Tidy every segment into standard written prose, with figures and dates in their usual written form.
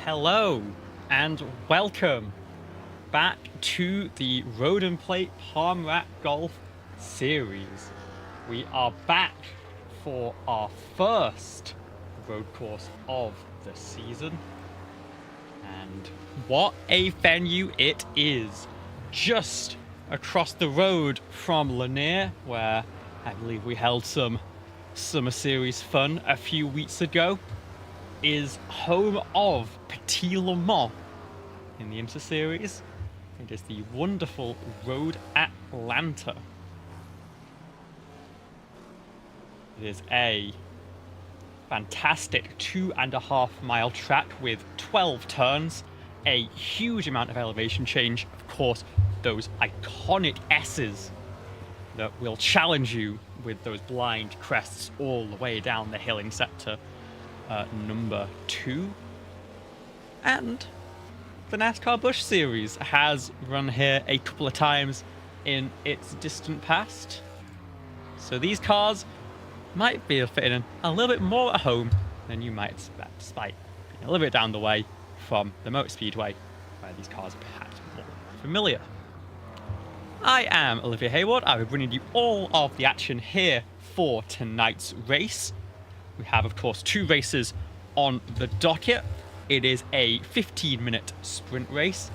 Hello and welcome back to the Road and Plate Palm Rat Golf series. We are back for our first road course of the season, and what a venue it is! Just across the road from Lanier, where I believe we held some Summer Series fun a few weeks ago, is home of Petit Le Mans in the Inter Series. It is the wonderful Road Atlanta. It is a fantastic 2.5 mile track with 12 turns, a huge amount of elevation change, of course, those iconic S's that will challenge you with those blind crests all the way down the hill in sector number 2. And the NASCAR Busch Series has run here a couple of times in its distant past. So these cars might be fitting a little bit more at home than you might expect, despite being a little bit down the way from the Motor Speedway, where these cars are perhaps more familiar. I am Olivia Hayward. I will be bringing you all of the action here for tonight's race. We have, of course, 2 races on the docket. It is a 15-minute sprint race,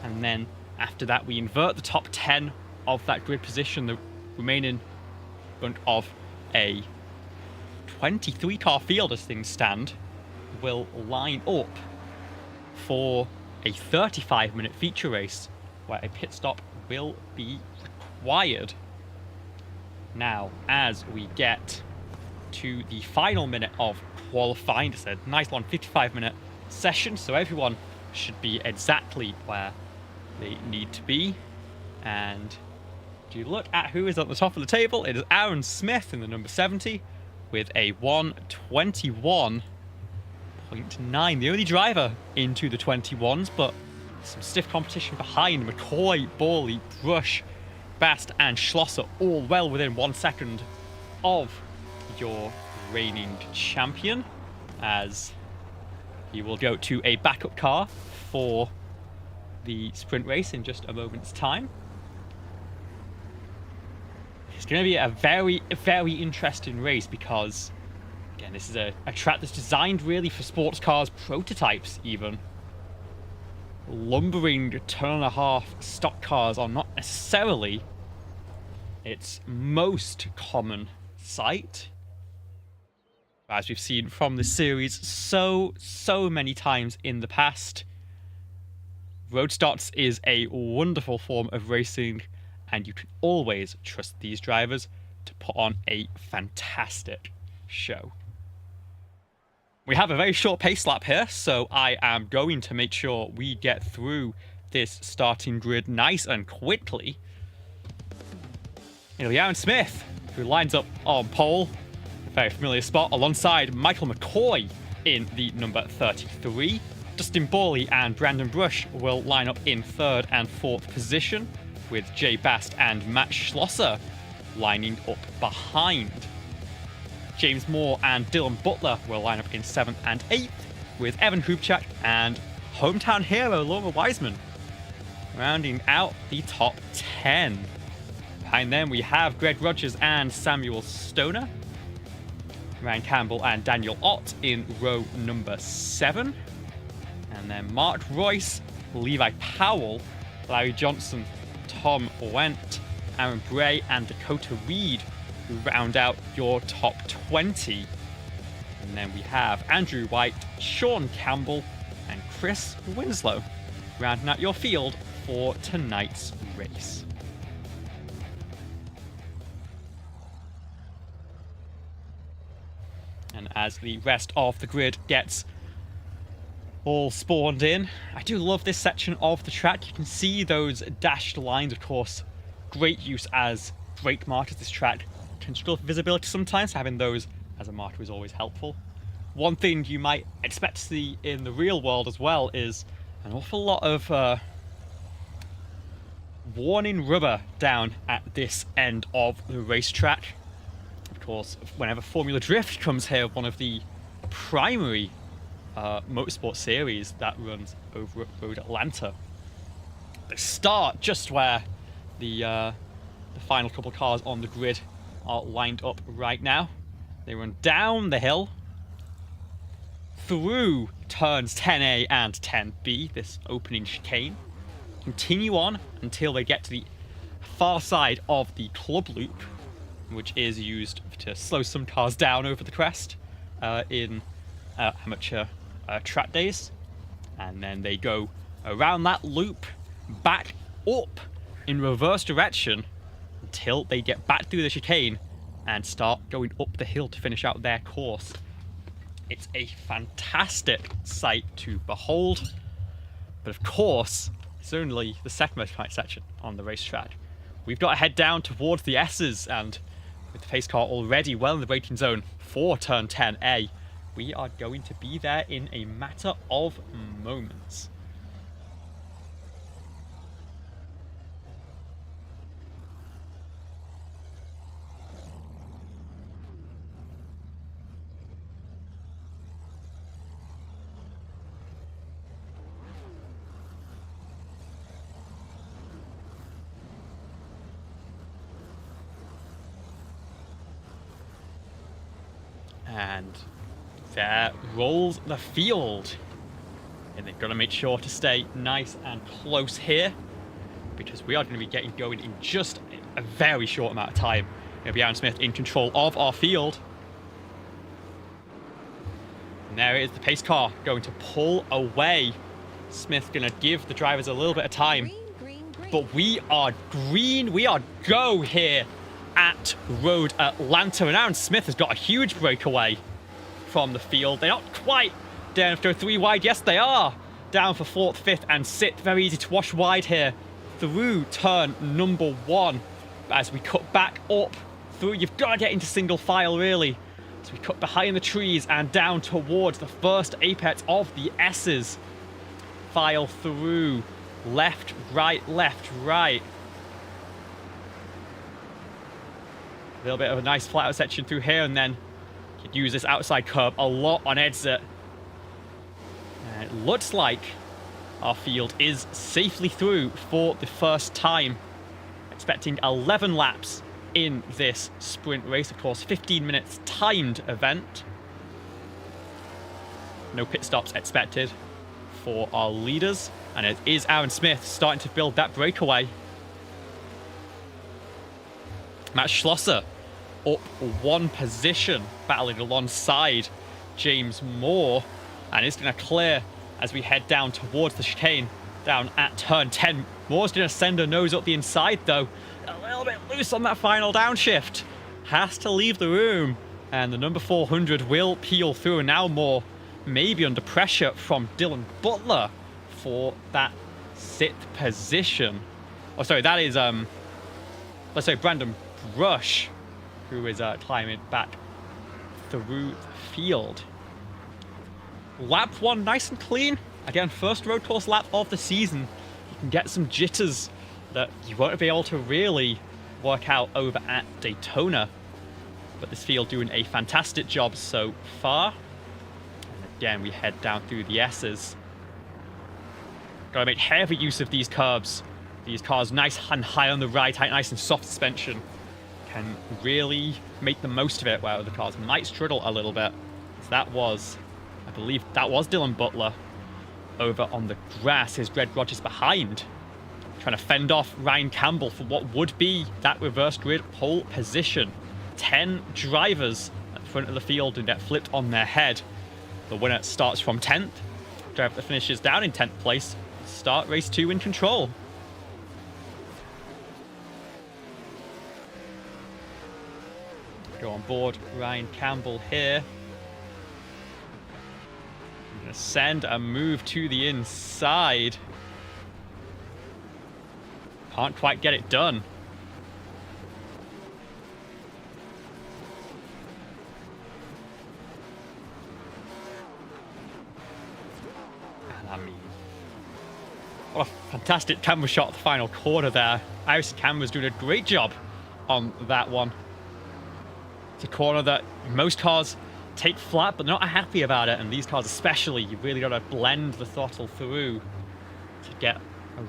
and then after that we invert the top 10 of that grid position. The remaining front of a 23-car field as things stand will line up for a 35-minute feature race where a pit stop will be required. Now, as we get to the final minute of qualifying, it's a nice long 55-minute session, so everyone should be exactly where they need to be. And do you look at who is at the top of the table? It is Aaron Smith in the number 70 with a 1:21.9, the only driver into the 21s, but some stiff competition behind. McCoy, Borley, Brush, Bast and Schlosser all well within 1 second of your reigning champion, as he will go to a backup car for the sprint race in just a moment's time. It's going to be a very, very interesting race because, again, this is a track that's designed really for sports cars, prototypes even. Lumbering turn-and-a-half stock cars are not necessarily its most common sight, as we've seen from the series so many times in the past. Road starts is a wonderful form of racing, and you can always trust these drivers to put on a fantastic show. We have a very short pace lap here, so I am going to make sure we get through this starting grid nice and quickly. It'll be Aaron Smith who lines up on pole, a very familiar spot, alongside Michael McCoy in the number 33. Dustin Borley and Brandon Brush will line up in 3rd and 4th position, with Jay Bast and Matt Schlosser lining up behind. James Moore and Dylan Butler will line up in 7th and 8th, with Evan Hubchak and hometown hero Laura Wiseman rounding out the top 10. Behind them we have Greg Rogers and Samuel Stoner, Ryan Campbell and Daniel Ott in row number 7, and then Mark Royce, Levi Powell, Larry Johnson, Tom Wendt, Aaron Bray and Dakota Reed who round out your top 20. And then we have Andrew White, Sean Campbell and Chris Winslow rounding out your field for tonight's race. And as the rest of the grid gets all spawned in, I do love this section of the track. You can see those dashed lines, of course, great use as brake markers. This track can struggle with visibility sometimes, so having those as a marker is always helpful. One thing you might expect to see in the real world as well is an awful lot of warning rubber down at this end of the racetrack. Of course, whenever Formula Drift comes here, one of the primary motorsport series that runs over at Road Atlanta. They start just where the final couple cars on the grid are lined up right now. They run down the hill through turns 10A and 10B, this opening chicane, continue on until they get to the far side of the club loop, which is used to slow some cars down over the crest in amateur track days. And then they go around that loop, back up in reverse direction until they get back through the chicane and start going up the hill to finish out their course. It's a fantastic sight to behold, but of course, it's only the second most exciting section on the racetrack. We've got to head down towards the S's, and with the pace car already well in the braking zone for turn 10A, we are going to be there in a matter of moments. And there rolls the field. And they've got to make sure to stay nice and close here, because we are going to be getting going in just a very short amount of time. It'll be Aaron Smith in control of our field. And there it is, the pace car going to pull away. Smith going to give the drivers a little bit of time. Green. But we are green. We are go here at Road Atlanta, and Aaron Smith has got a huge breakaway from the field. They're not quite down to go 3 wide. Yes, they are down for 4th, 5th, and 6th. Very easy to wash wide here through turn number 1. But as we cut back up through, you've got to get into single file really. So we cut behind the trees and down towards the first apex of the S's. File through, left, right, left, right. A little bit of a nice flat out section through here, and then you could use this outside curb a lot on exit. And it looks like our field is safely through for the first time. Expecting 11 laps in this sprint race, of course, 15 minutes timed event. No pit stops expected for our leaders, and it is Aaron Smith starting to build that breakaway. Matt Schlosser up 1 position, battling alongside James Moore, and it's going to clear as we head down towards the chicane down at turn 10. Moore's going to send a nose up the inside though, a little bit loose on that final downshift, has to leave the room, and the number 400 will peel through. And now Moore maybe under pressure from Dylan Butler for that 6th position. Oh sorry, that is let's say Brandon Rush, who is climbing back through the field. Lap 1 nice and clean. Again, first road course lap of the season. You can get some jitters that you won't be able to really work out over at Daytona. But this field doing a fantastic job so far. And again, we head down through the S's. Gotta make heavy use of these curbs. These cars nice and high on the right, nice and soft suspension. Can really make the most of it, where the cars might struggle a little bit. So that was, I believe, that was Dylan Butler over on the grass. Here's Greg Rogers behind, trying to fend off Ryan Campbell for what would be that reverse grid pole position. 10 drivers at the front of the field and get flipped on their head. The winner starts from 10th. Driver that finishes down in 10th place start race 2 in control. Go on board Ryan Campbell here. I'm going to send a move to the inside. Can't quite get it done. And I mean, what a fantastic camera shot at the final quarter there. iRacing camera's doing a great job on that one. It's a corner that most cars take flat, but they're not happy about it. And these cars especially, you really got to blend the throttle through to get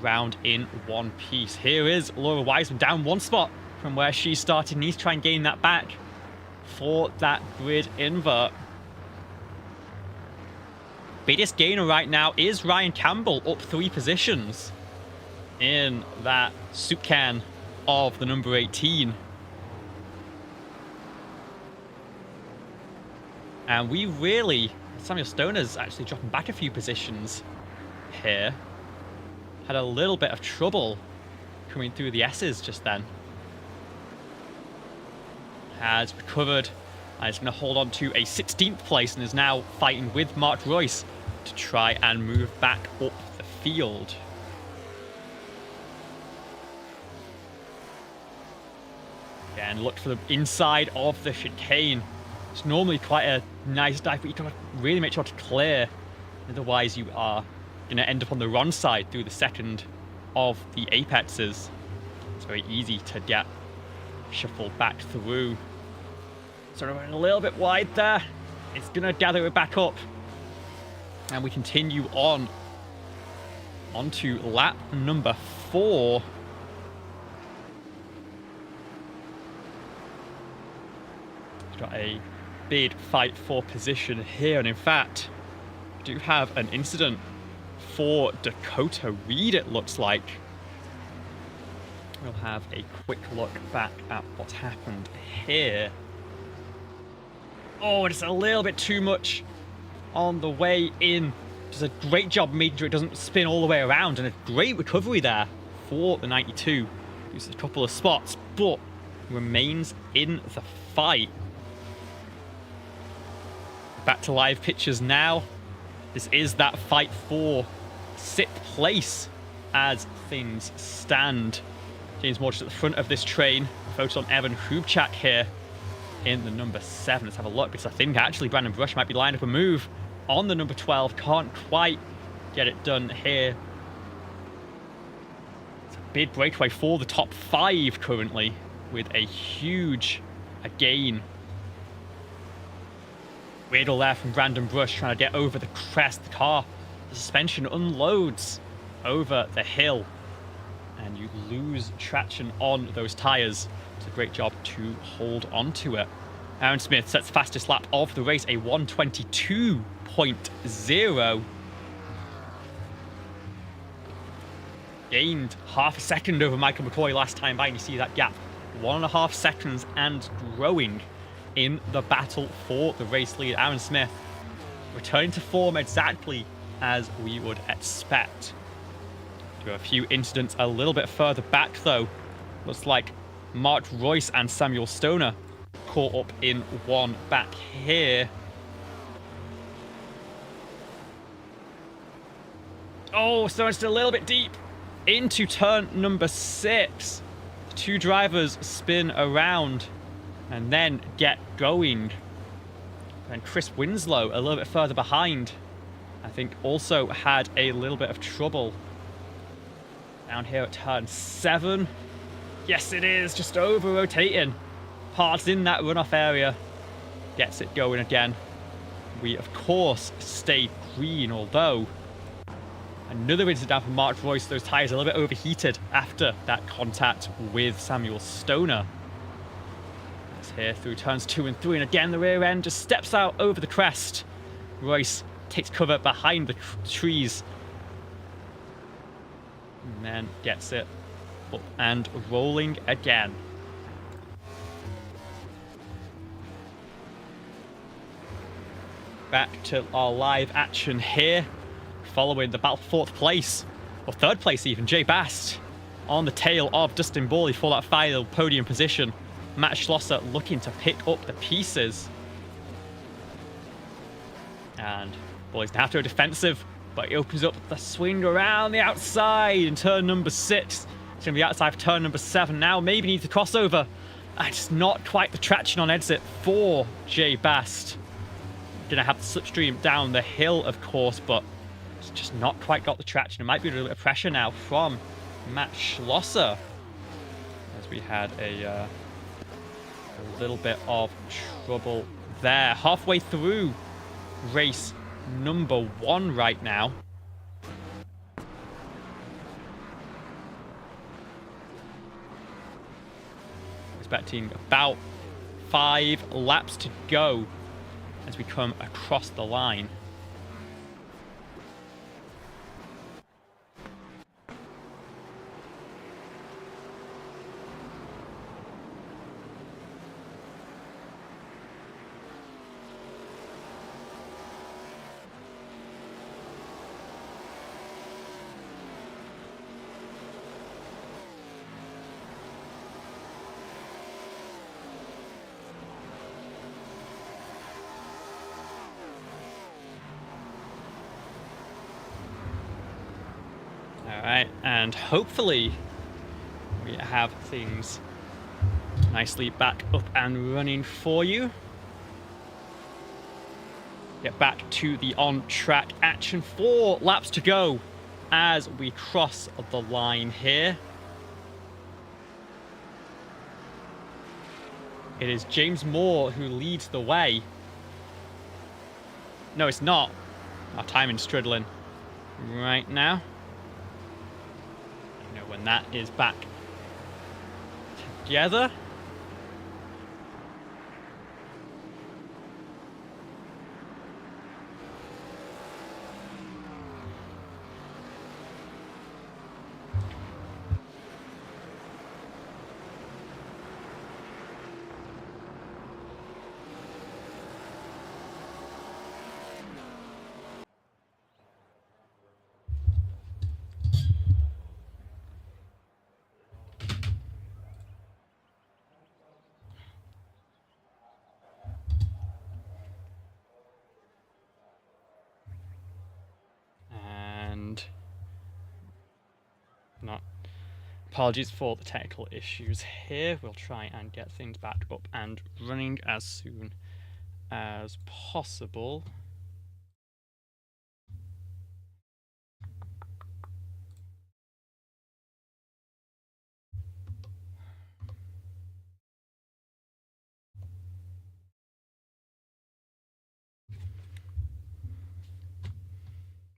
around in one piece. Here is Laura Wiseman down one spot from where she started. Needs to try and gain that back for that grid invert. Biggest gainer right now is Ryan Campbell, up 3 positions in that soup can of the number 18. And we really, Samuel Stoner's actually dropping back a few positions here. Had a little bit of trouble coming through the S's just then. Has recovered and is going to hold on to a 16th place and is now fighting with Mark Royce to try and move back up the field. Again, look for the inside of the chicane. It's normally quite a nice dive, but you got to really make sure to clear. Otherwise, you are going to end up on the wrong side through the second of the apexes. It's very easy to get shuffled back through. Sort of a little bit wide there. It's going to gather it back up. And we continue on onto lap number 4. We've got a big fight for position here, and in fact, we do have an incident for Dakota Reed, it looks like. We'll have a quick look back at what's happened here. Oh, it's a little bit too much on the way in. Does a great job making sure it doesn't spin all the way around, and a great recovery there for the 92. Uses a couple of spots, but remains in the fight. Back to live pictures now. This is that fight for 6th place as things stand. James Moore just at the front of this train. Focus on Evan Hubchak here in the number 7. Let's have a look, because I think actually Brandon Brush might be lining up a move on the number 12. Can't quite get it done here. It's a big breakaway for the top 5 currently, with a huge gain. Riddle there from Brandon Brush trying to get over the crest. The car, the suspension unloads over the hill and you lose traction on those tyres. It's a great job to hold on to it. Aaron Smith sets the fastest lap of the race, a 1:22.0. Gained half a second over Michael McCoy last time by, and you see that gap 1.5 seconds and growing in the battle for the race lead. Aaron Smith returning to form exactly as we would expect. We have a few incidents a little bit further back though. Looks like Mark Royce and Samuel Stoner caught up in one back here. Oh, so it's a little bit deep into turn number 6. The 2 drivers spin around and then get going. And Chris Winslow a little bit further behind, I think also had a little bit of trouble down here at turn 7. Yes, it is, just over rotating. Parts in that runoff area. Gets it going again. We, of course, stayed green, although another incident down from Mark Royce. Those tyres a little bit overheated after that contact with Samuel Stoner. That's here through turns 2 and 3, and again the rear end just steps out over the crest. Royce takes cover behind the trees and then gets it up and rolling again. Back to our live action here, following the battle for 4th place, or 3rd place even. Jay Bast on the tail of Dustin Borley for that final podium position. Matt Schlosser looking to pick up the pieces. And Borley's going to have to go defensive, but he opens up the swing around the outside in turn number 6. It's going to be outside for turn number 7 now. Maybe needs a crossover. It's not quite the traction on exit for Jay Bast. Going to have the slipstream down the hill, of course, but it's just not quite got the traction. It might be a little bit of pressure now from Matt Schlosser, as we had a little bit of trouble there. Halfway through race number 1 right now. Expecting about 5 laps to go as we come across the line. Alright, and hopefully we have things nicely back up and running for you. Get back to the on-track action. 4 laps to go as we cross the line here. It is James Moore who leads the way. No, it's not. Our timing's struggling right now. When that is back together. Apologies for the technical issues here. We'll try and get things back up and running as soon as possible.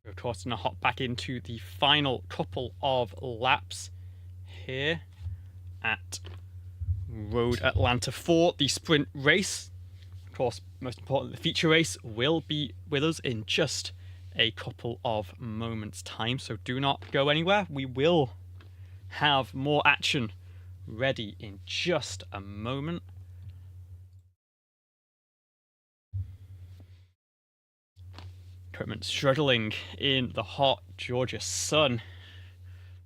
We're of course going to hop back into the final couple of laps here at Road Atlanta 4, the sprint race. Of course, most important, the feature race will be with us in just a couple of moments' time, so do not go anywhere. We will have more action ready in just a moment. Equipment struggling in the hot Georgia sun.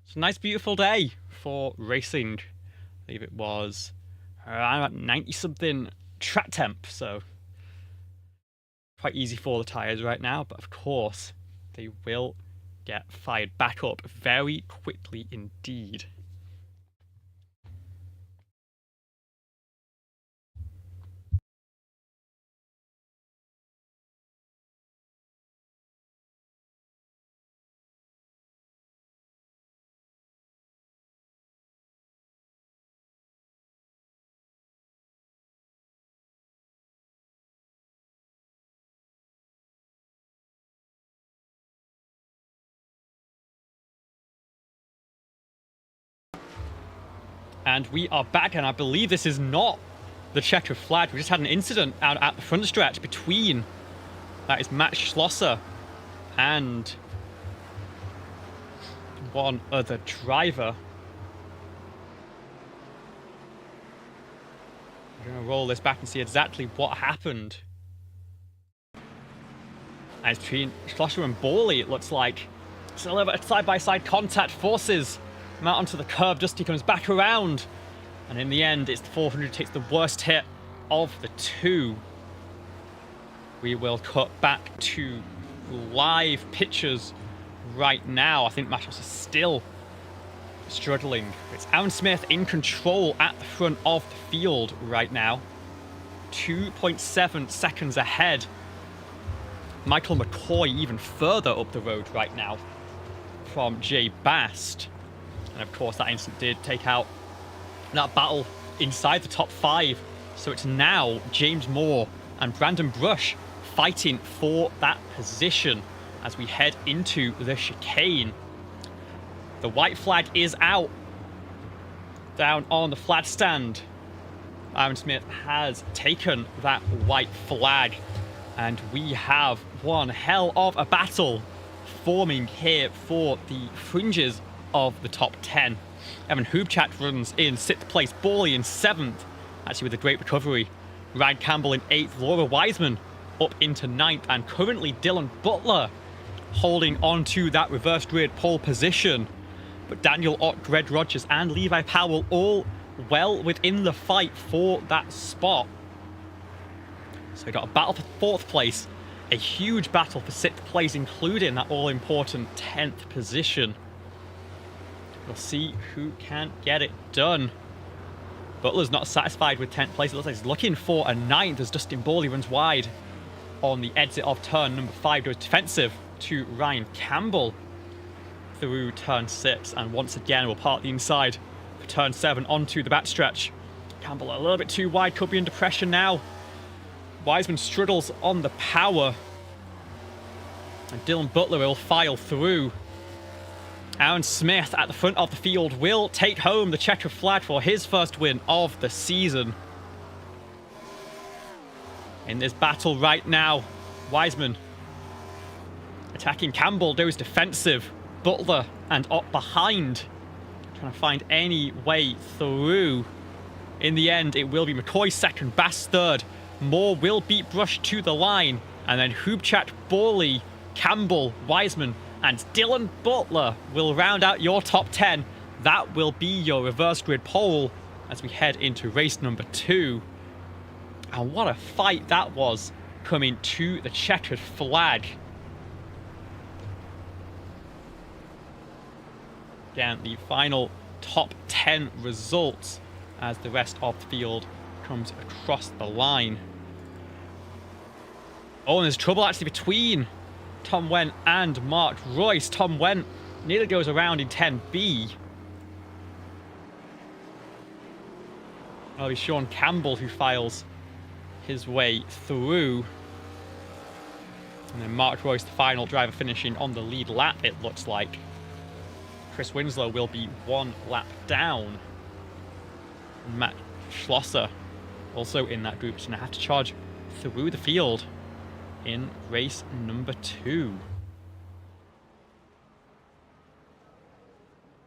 It's a nice, beautiful day for racing. I believe it was around 90-something track temp, so quite easy for the tyres right now. But of course, they will get fired back up very quickly indeed. And we are back, and I believe this is not the checkered flag. We just had an incident out at the front stretch between, that is Matt Schlosser and one other driver. We're going to roll this back and see exactly what happened. And it's between Schlosser and Borley, it looks like. It's a little bit of side-by-side contact forces Matt onto the curb. Dusty comes back around, and in the end it's the 400 takes the worst hit of the two. We will cut back to live pictures right now. I think Matt is still struggling. It's Aaron Smith in control at the front of the field right now, 2.7 seconds ahead. Michael McCoy even further up the road right now from Jay Bast. And of course, that incident did take out that battle inside the top 5. So it's now James Moore and Brandon Brush fighting for that position as we head into the chicane. The white flag is out. Down on the flag stand, Aaron Smith has taken that white flag, and we have one hell of a battle forming here for the fringes of the top 10. Evan Hubchat runs in 6th place, Borley in 7th, actually with a great recovery. Ryan Campbell in 8th, Laura Wiseman up into 9th, and currently Dylan Butler holding on to that reverse grid pole position. But Daniel Ott, Greg Rogers and Levi Powell all well within the fight for that spot. So we got a battle for 4th place, a huge battle for 6th place, including that all-important 10th position. We'll see who can get it done. Butler's not satisfied with 10th place. It looks like he's looking for a 9th as Dustin Borley runs wide on the exit of turn number 5. Goes defensive to Ryan Campbell through turn 6. And once again, we'll park the inside for turn 7 onto the backstretch. Campbell a little bit too wide, could be under pressure now. Wiseman struggles on the power. And Dylan Butler will file through. Aaron Smith at the front of the field will take home the checkered flag for his first win of the season. In this battle right now, Wiseman attacking Campbell, goes defensive. Butler and up behind, trying to find any way through. In the end, it will be McCoy second, Bass third. Moore will beat Brush to the line. And then Hubchat, Borley, Campbell, Wiseman, and Dylan Butler will round out your top 10. That will be your reverse grid pole as we head into race number 2. And what a fight that was coming to the checkered flag. Again, the final top 10 results as the rest of the field comes across the line. Oh, and there's trouble actually between Tom Wendt and Mark Royce. Tom Wendt nearly goes around in 10B. It'll be Sean Campbell who files his way through. And then Mark Royce, the final driver, finishing on the lead lap, it looks like. Chris Winslow will be 1 lap down. Matt Schlosser also in that group, so going to have to charge through the field in race number 2.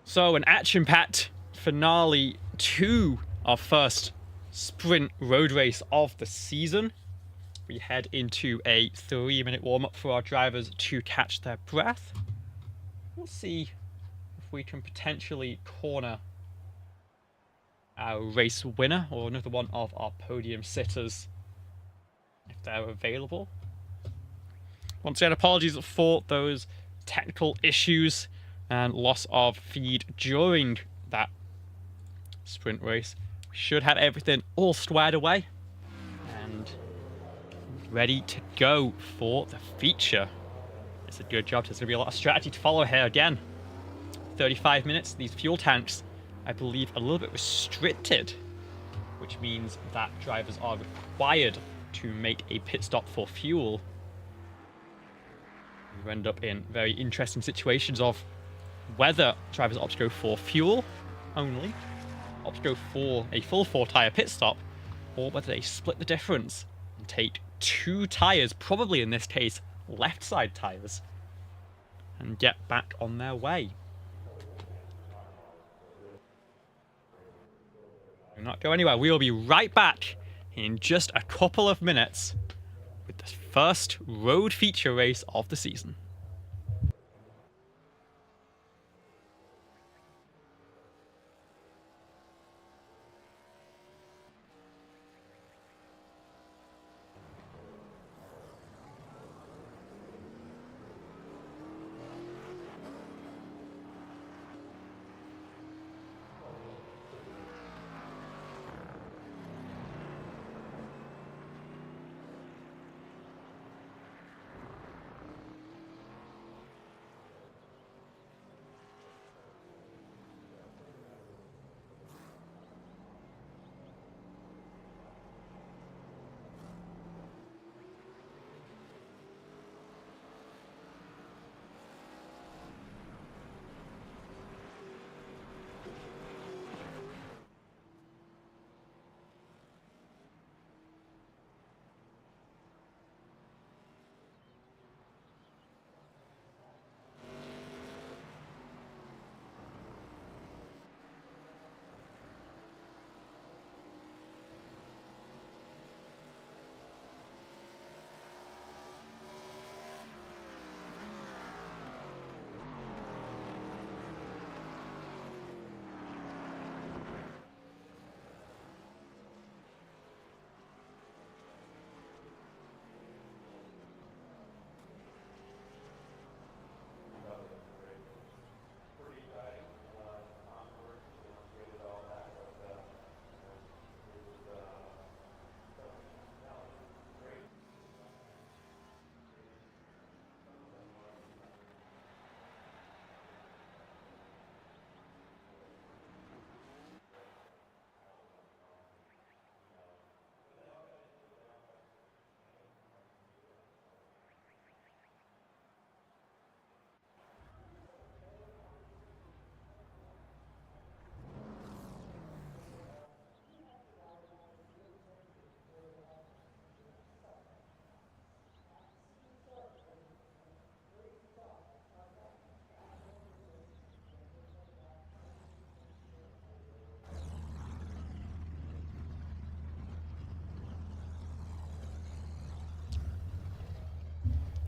So an action-packed finale to our first sprint road race of the season. We head into a 3-minute warm-up for our drivers to catch their breath. We'll see if we can potentially corner our race winner or another one of our podium sitters if they're available. Once again, apologies for those technical issues and loss of feed during that sprint race. We should have everything all squared away and ready to go for the feature. It's a good job. There's going to be a lot of strategy to follow here again. 35 minutes. These fuel tanks, I believe, are a little bit restricted, which means that drivers are required to make a pit stop for fuel. You end up in very interesting situations of whether drivers opt to go for fuel only, opt to go for a full 4-tyre pit stop, or whether they split the difference and take 2 tyres, probably in this case left side tyres, and get back on their way. Do not go anywhere. We will be right back in just a couple of minutes with the first road feature race of the season.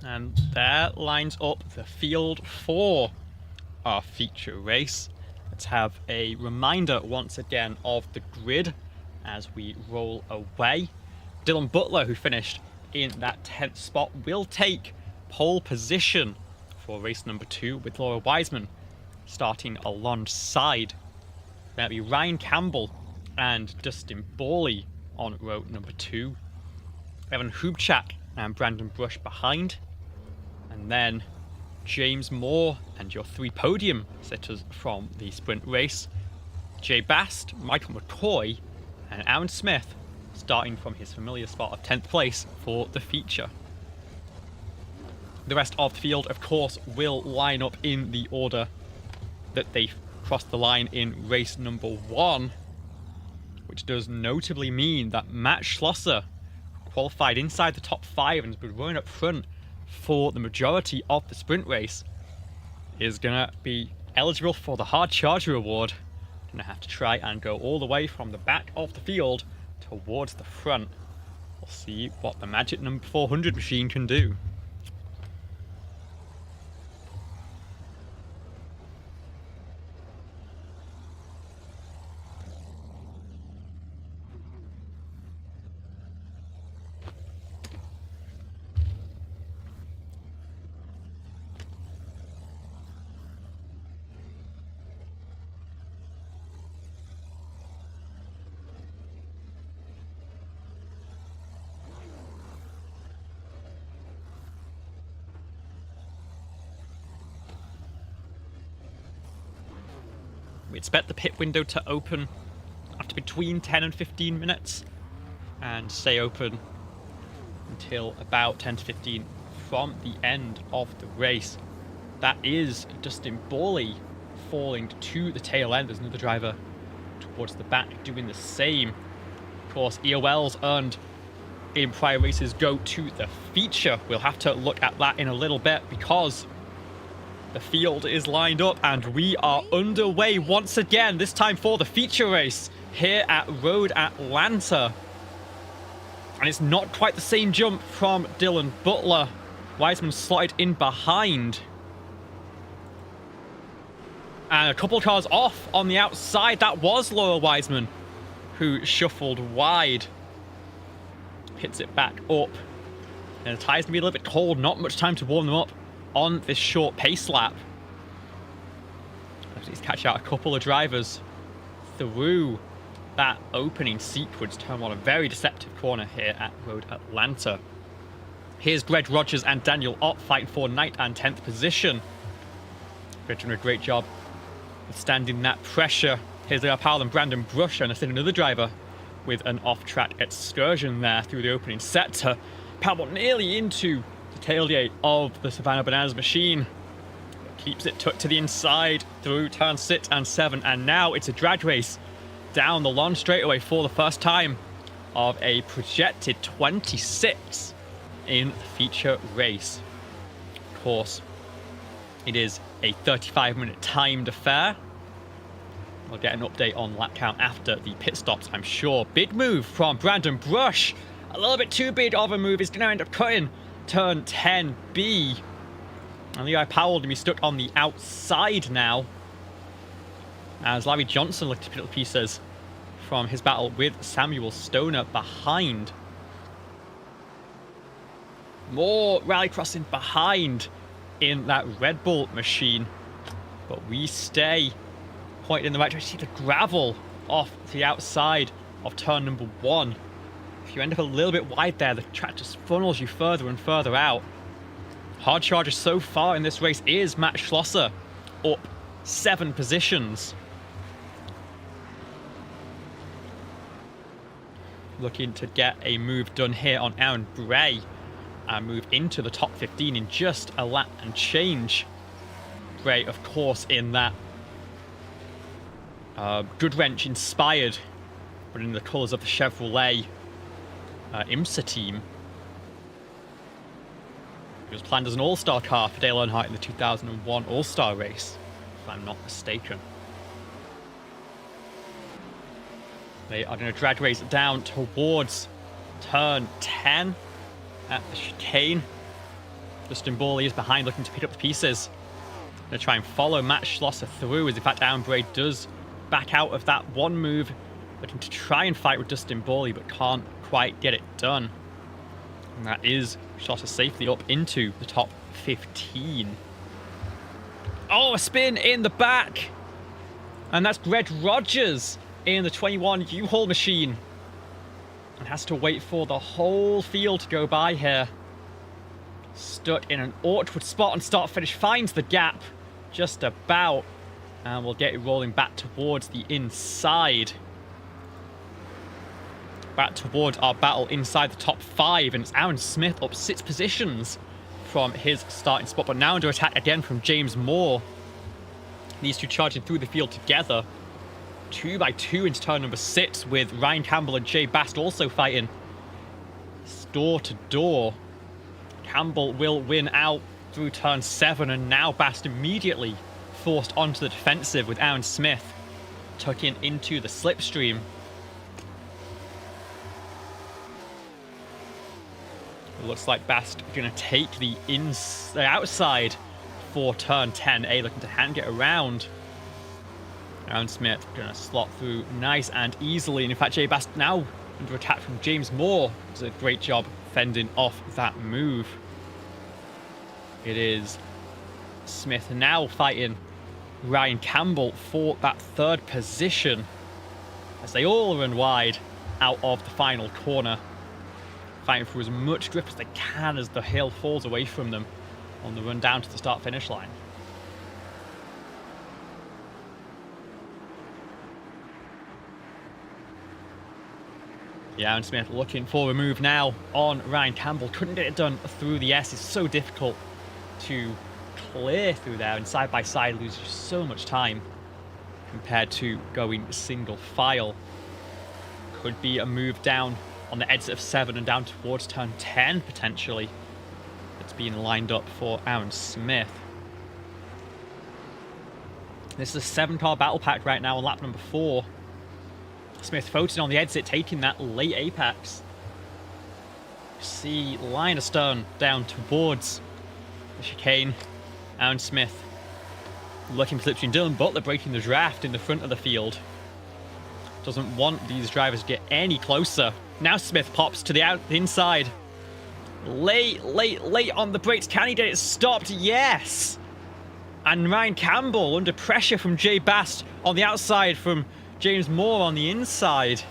And there lines up the field for our feature race. Let's have a reminder once again of the grid as we roll away. Dylan Butler, who finished in that 10th spot, will take pole position for race number 2 with Laura Wiseman starting alongside. That'll be Ryan Campbell and Dustin Borley on row number 2. Evan Hubchak and Brandon Brush behind. And then James Moore and your 3 podium sitters from the sprint race. Jay Bast, Michael McCoy, and Aaron Smith starting from his familiar spot of 10th place for the feature. The rest of the field, of course, will line up in the order that they crossed the line in race number 1, which does notably mean that Matt Schlosser qualified inside the top 5 and has been running up front for the majority of the sprint race, is gonna be eligible for the Hard Charger Award. Gonna have to try and go all the way from the back of the field towards the front. We'll see what the magic number 400 machine can do. We expect the pit window to open after between 10 and 15 minutes and stay open until about 10 to 15 from the end of the race. That is Dustin Borley falling to the tail end. There's another driver towards the back doing the same. Of course, EOLs earned in prior races go to the feature. We'll have to look at that in a little bit because the field is lined up and we are underway once again, this time for the feature race here at Road Atlanta. And it's not quite the same jump from Dylan Butler. Wiseman slotted in behind. And a couple of cars off on the outside. That was Laura Wiseman, who shuffled wide. Hits it back up. And the tyres can be a little bit cold. Not much time to warm them up on this short pace lap. Let's catch out a couple of drivers through that opening sequence. Turn 1, a very deceptive corner here at Road Atlanta. Here's Greg Rogers and Daniel Ott fighting for 9th and 10th position. Greg doing a great job withstanding that pressure. Here's Leo Powell and Brandon Brush, and I see another driver with an off-track excursion there through the opening sector. Powell nearly into the tailgate of the Savannah Bananas machine. Keeps it tucked to the inside through turn 6 and 7, and now it's a drag race down the long straightaway for the first time of a projected 26 in the feature race. Of course, it is a 35-minute timed affair. We'll get an update on lap count after the pit stops, I'm sure. Big move from Brandon Brush. A little bit too big of a move. He's going to end up cutting turn 10B. And Levi Powell to be stuck on the outside now, as Larry Johnson looked to pick up pieces from his battle with Samuel Stoner behind. More rally crossing behind in that Red Bull machine, but we stay pointed in the right direction. See the gravel off the outside of turn number 1. If you end up a little bit wide there, the track just funnels you further and further out. Hard charger so far in this race is Matt Schlosser, up 7 positions. Looking to get a move done here on Aaron Bray and move into the top 15 in just a lap and change. Bray, of course, in that Good Wrench inspired, but in the colours of the Chevrolet IMSA team. It was planned as an all-star car for Dale Earnhardt in the 2001 All-Star race, if I'm not mistaken. They are going to drag race down towards turn 10 at the chicane. Dustin Borley is behind, looking to pick up the pieces. Going to try and follow Matt Schlosser through, as in fact Aaron Bray does back out of that one move, looking to try and fight with Dustin Borley, but can't quite get it done. And that is Schlosser safely up into the top 15. Oh, a spin in the back! And that's Greg Rogers in the 21 U-Haul machine. And has to wait for the whole field to go by here. Stuck in an awkward spot on start-finish, finds the gap just about, and we'll get it rolling back towards the inside. Back towards our battle inside the top 5, and it's Aaron Smith up 6 positions from his starting spot, but now under attack again from James Moore. These two charging through the field together. 2 by 2 into turn number 6, with Ryan Campbell and Jay Bast also fighting door to door. Campbell will win out through turn 7, and now Bast immediately forced onto the defensive with Aaron Smith tucking into the slipstream. It looks like Bast going to take the outside for turn 10A, looking to hand it around. Aaron Smith going to slot through nice and easily, and in fact Jay Bast now under attack from James Moore. Does a great job fending off that move. It is Smith now fighting Ryan Campbell for that 3rd position as they all run wide out of the final corner, fighting for as much grip as they can as the hill falls away from them on the run down to the start-finish line. Yeah, Aaron Smith looking for a move now on Ryan Campbell. Couldn't get it done through the S. It's so difficult to clear through there, and side by side loses so much time compared to going single file. Could be a move down on the exit of 7 and down towards turn 10 potentially. It's being lined up for Aaron Smith. This is a 7-car battle pack right now on lap number 4. Smith focusing on the exit, taking that late apex. See line of stern down towards the chicane. Aaron Smith looking for slipstream. Dylan Butler breaking the draft in the front of the field. Doesn't want these drivers to get any closer. Now Smith pops to the inside. Late on the brakes. Can he get it stopped? Yes! And Ryan Campbell under pressure from Jay Bast on the outside from James Moore on the inside.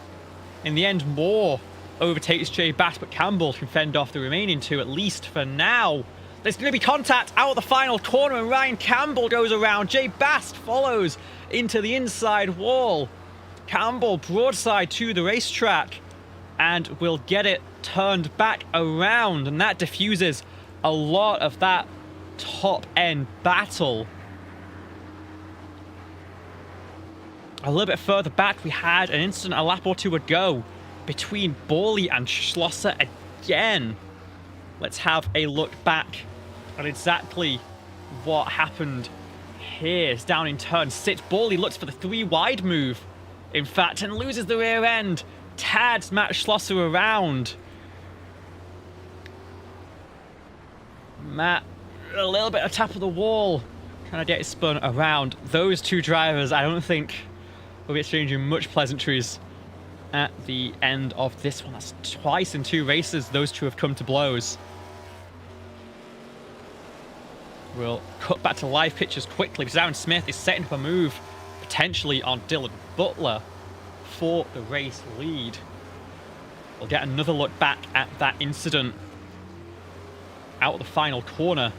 In the end, Moore overtakes Jay Bast, but Campbell can fend off the remaining 2, at least for now. There's going to be contact out of the final corner, and Ryan Campbell goes around. Jay Bast follows into the inside wall. Campbell broadside to the racetrack and will get it turned back around, and that diffuses a lot of that top-end battle. A little bit further back, we had an incident a lap or 2 ago between Borley and Schlosser again. Let's have a look back at exactly what happened here. It's down in turn 6. Borley looks for the 3 wide move, in fact, and loses the rear end. Tags Matt Schlosser around. Matt, a little bit of tap of the wall, trying to get it spun around. Those 2 drivers, I don't think we'll be exchanging much pleasantries at the end of this one. That's twice in 2 races those 2 have come to blows. We'll cut back to live pictures quickly because Aaron Smith is setting up a move potentially on Dylan Butler for the race lead. We'll get another look back at that incident out of the final corner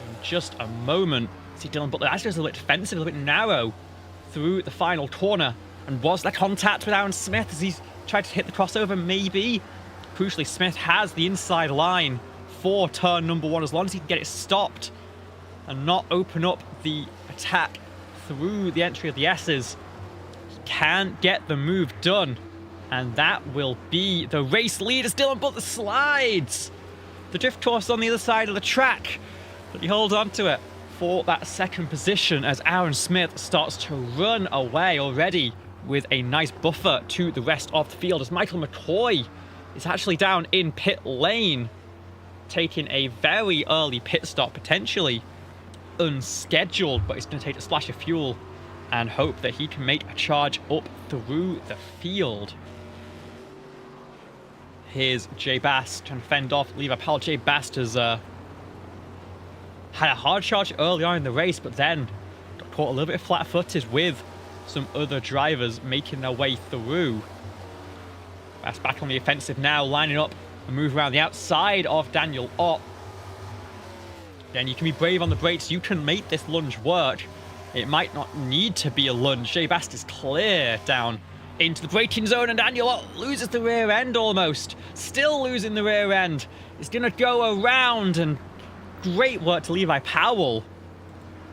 in just a moment. See Dylan Butler actually was a little bit defensive, a little bit narrow through the final corner. And was there contact with Aaron Smith as he's tried to hit the crossover? Maybe. Crucially, Smith has the inside line for turn number 1 as long as he can get it stopped and not open up the attack through the entry of the S's. He can get the move done, and that will be the race lead as Dylan Butler slides the drift course on the other side of the track, but he holds on to it for that 2nd position as Aaron Smith starts to run away already with a nice buffer to the rest of the field as Michael McCoy is actually down in pit lane. taking a very early pit stop, potentially unscheduled, but he's going to take a splash of fuel and hope that he can make a charge up through the field. Here's Jay Bast trying to fend off Levi Powell. Jay Bast has had a hard charge early on in the race, but then got caught a little bit flat-footed with some other drivers making their way through. Bast back on the offensive now, lining up a move around the outside of Daniel Ott. Then you can be brave on the brakes. You can make this lunge work. It might not need to be a lunge. Jay Bast is clear down into the braking zone, and Daniel Ott loses the rear end almost. Still losing the rear end. It's going to go around, and great work to Levi Powell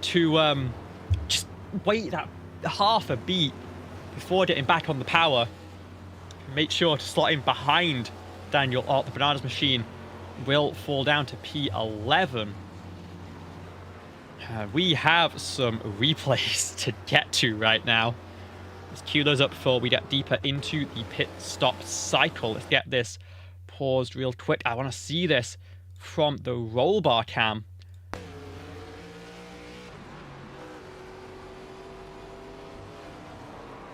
to just wait that half a beat before getting back on the power. Make sure to slot in behind Daniel Ott. The Bananas machine will fall down to P11. We have some replays to get to right now. Let's cue those up before we get deeper into the pit stop cycle. Let's get this paused real quick. I want to see this from the roll bar cam.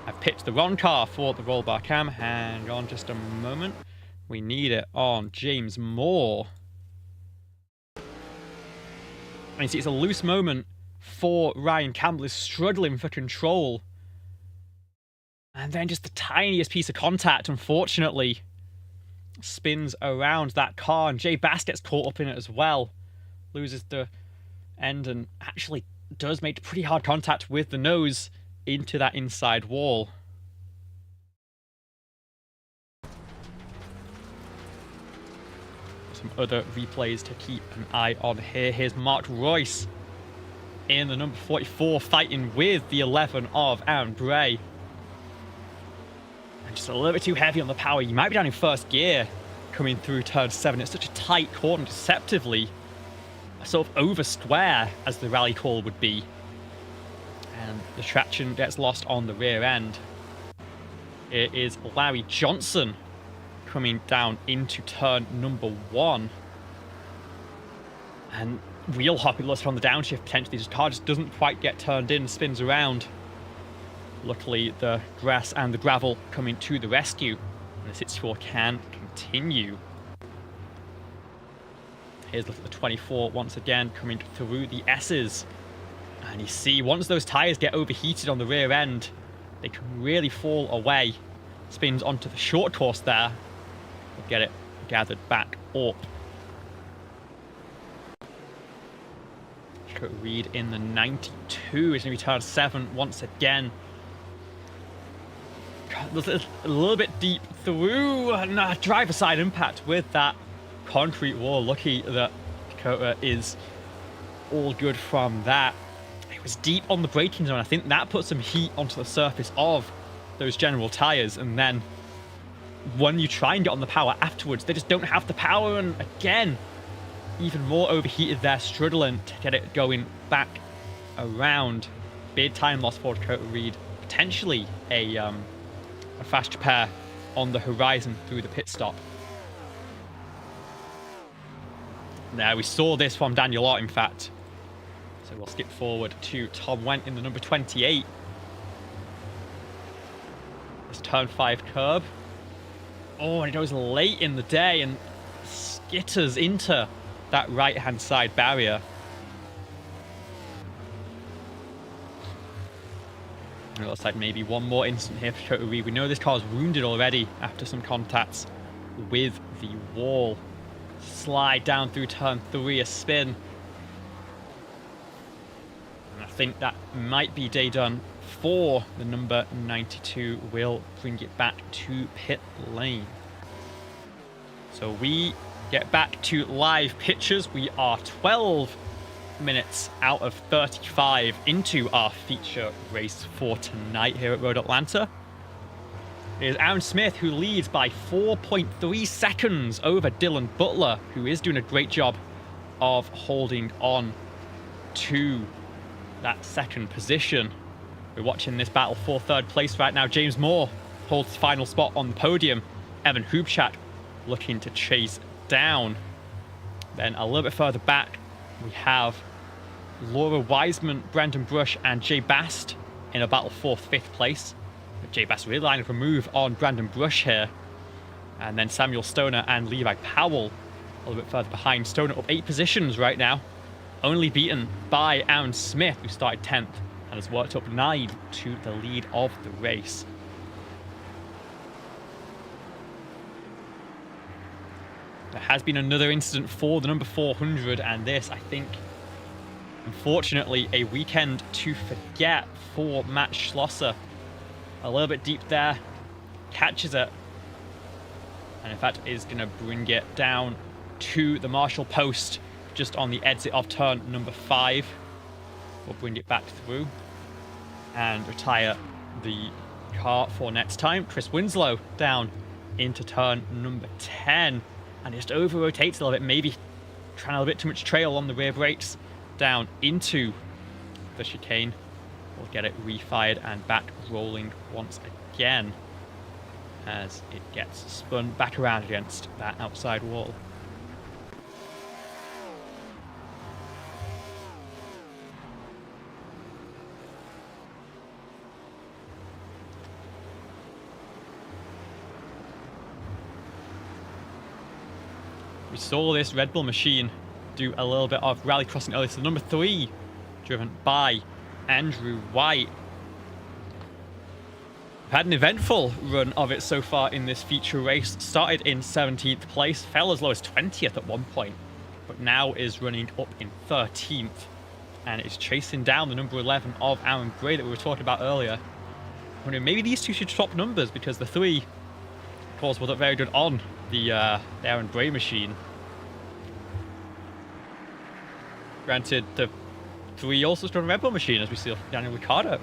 I've picked the wrong car for the roll bar cam. Hang on just a moment. We need it on James Moore. And you see, it's a loose moment for Ryan Campbell. Is struggling for control. And then just the tiniest piece of contact, unfortunately, spins around that car. And Jay Bast gets caught up in it as well. Loses the end and actually does make pretty hard contact with the nose into that inside wall. Some other replays to keep an eye on here. Here's Mark Royce in the number 44 fighting with the 11 of Aaron Bray. And just a little bit too heavy on the power. You might be down in first gear coming through turn 7. It's such a tight corner, deceptively a sort of over square as the rally call would be. And the traction gets lost on the rear end. It is Larry Johnson coming down into turn number 1. And wheel hopping lost on the downshift potentially. This car just doesn't quite get turned in, spins around. Luckily, the grass and the gravel coming to the rescue. And the 64 can continue. Here's a look at the 24 once again coming through the S's. And you see, once those tyres get overheated on the rear end, they can really fall away. Spins onto the short course there. We'll get it gathered back up. Reed in the 92 is going to be turn 7 once again. A little bit deep through, and driver side impact with that concrete wall. Lucky that Dakota is all good from that. It was deep on the braking zone. I think that put some heat onto the surface of those general tyres, and then when you try and get on the power afterwards, they just don't have the power, and again, even more overheated there, struggling to get it going back around. Big time loss for Dakota Reed. Potentially a fast repair on the horizon through the pit stop. Now, we saw this from Daniel Ott, in fact. So we'll skip forward to Tom Wendt in the number 28. This turn 5 curb. Oh, and it goes late in the day and skitters into that right-hand side barrier. It looks like maybe one more instant here for Dakota Reed. We know this car's wounded already after some contacts with the wall. Slide down through turn 3, a spin. And I think that might be day done for the number 92. Will bring it back to pit lane. So we get back to live pictures. We are 12 minutes out of 35 into our feature race for tonight here at Road Atlanta. It is Aaron Smith who leads by 4.3 seconds over Dylan Butler, who is doing a great job of holding on to that second position. We're watching this battle for third place right now. James Moore holds the final spot on the podium. Evan Hubschak looking to chase down Then a little bit further back, we have Laura Wiseman, Brandon Brush, and Jay Bast in a battle for 5th place. But Jay Bast really lining up a move on Brandon Brush here. And then Samuel Stoner and Levi Powell a little bit further behind. Stoner up 8 positions right now, only beaten by Aaron Smith, who started 10th and has worked up 9 to the lead of the race. There has been another incident for the number 400, and this, I think, unfortunately, a weekend to forget for Matt Schlosser. A little bit deep there, catches it, and in fact is going to bring it down to the Marshall post just on the exit of turn number 5. We'll bring it back through and retire the car for next time. Chris Winslow down into turn number 10 and just over rotates a little bit, maybe trying a little bit too much trail on the rear brakes down into the chicane. We'll get it refired and back rolling once again as it gets spun back around against that outside wall. We saw this Red Bull machine do a little bit of rally crossing earlier. So number 3, driven by Andrew White. We've had an eventful run of it so far in this feature race. Started in 17th place, fell as low as 20th at one point, but now is running up in 13th and is chasing down the number 11 of Aaron Gray that we were talking about earlier. I wonder, maybe these two should swap numbers, because the 3, of course, wasn't very good on the Aaron Gray machine. Granted, the 3 also stood on Red Bull machine, as we see Daniel Ricciardo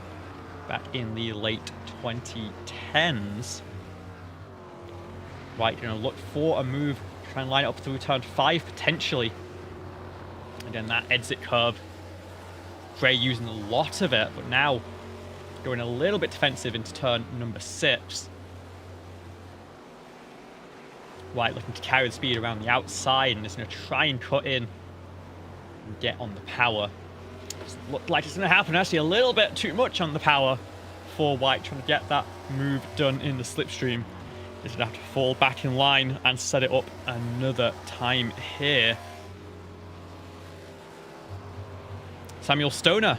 back in the late 2010s. Right, going to look for a move, try and line it up through turn 5 potentially. Again, that exit curve, Gray using a lot of it, but now going a little bit defensive into turn number 6. White looking to carry the speed around the outside and is going to try and cut in and get on the power. Doesn't look like it's going to happen. Actually, a little bit too much on the power for White, trying to get that move done in the slipstream. He's going to have to fall back in line and set it up another time here. Samuel Stoner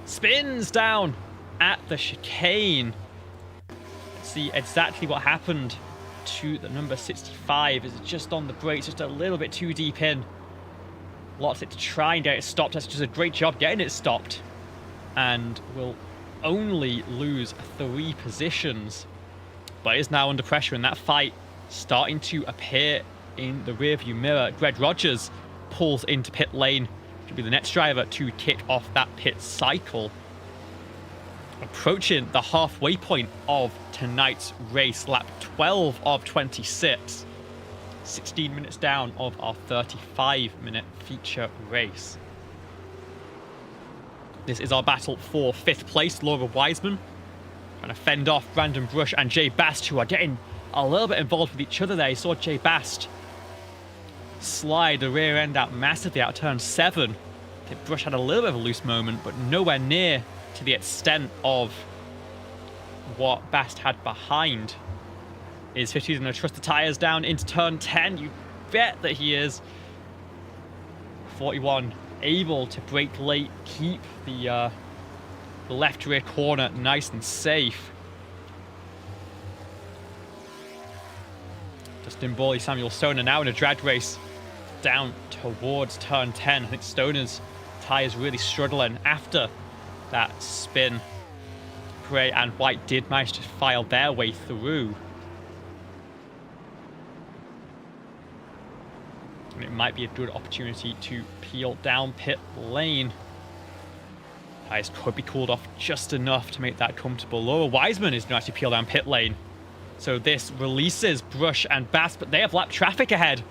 spins down at the chicane. Let's see exactly what happened to the number 65. Is it just on the brakes, just a little bit too deep in? Lots it to try and get it stopped. That's just a great job getting it stopped, and will only lose 3 positions, but is now under pressure in that fight, starting to appear in the rearview mirror. Greg Rogers pulls into pit lane to be the next driver to kick off that pit cycle. Approaching the halfway point of tonight's race, lap 12 of 26. 16 minutes down of our 35-minute feature race. This is our battle for 5th place. Laura Wiseman trying to fend off Brandon Brush and Jay Bast, who are getting a little bit involved with each other there. You saw Jay Bast slide the rear end out massively out of turn 7. I think Brush had a little bit of a loose moment, but nowhere near to the extent of what Bast had behind. Is 50's going to trust the tyres down into turn 10? You bet that he is. 41 able to brake late, keep the left rear corner nice and safe. Justin Borley, Samuel Stoner now in a drag race down towards turn 10. I think Stoner's tyres really struggling after that spin. Gray and White did manage to file their way through. And it might be a good opportunity to peel down pit lane. Tyres could be cooled off just enough to make that comfortable. Laura Wiseman is going to actually peel down pit lane. So this releases Brush and Bast, but they have lap traffic ahead.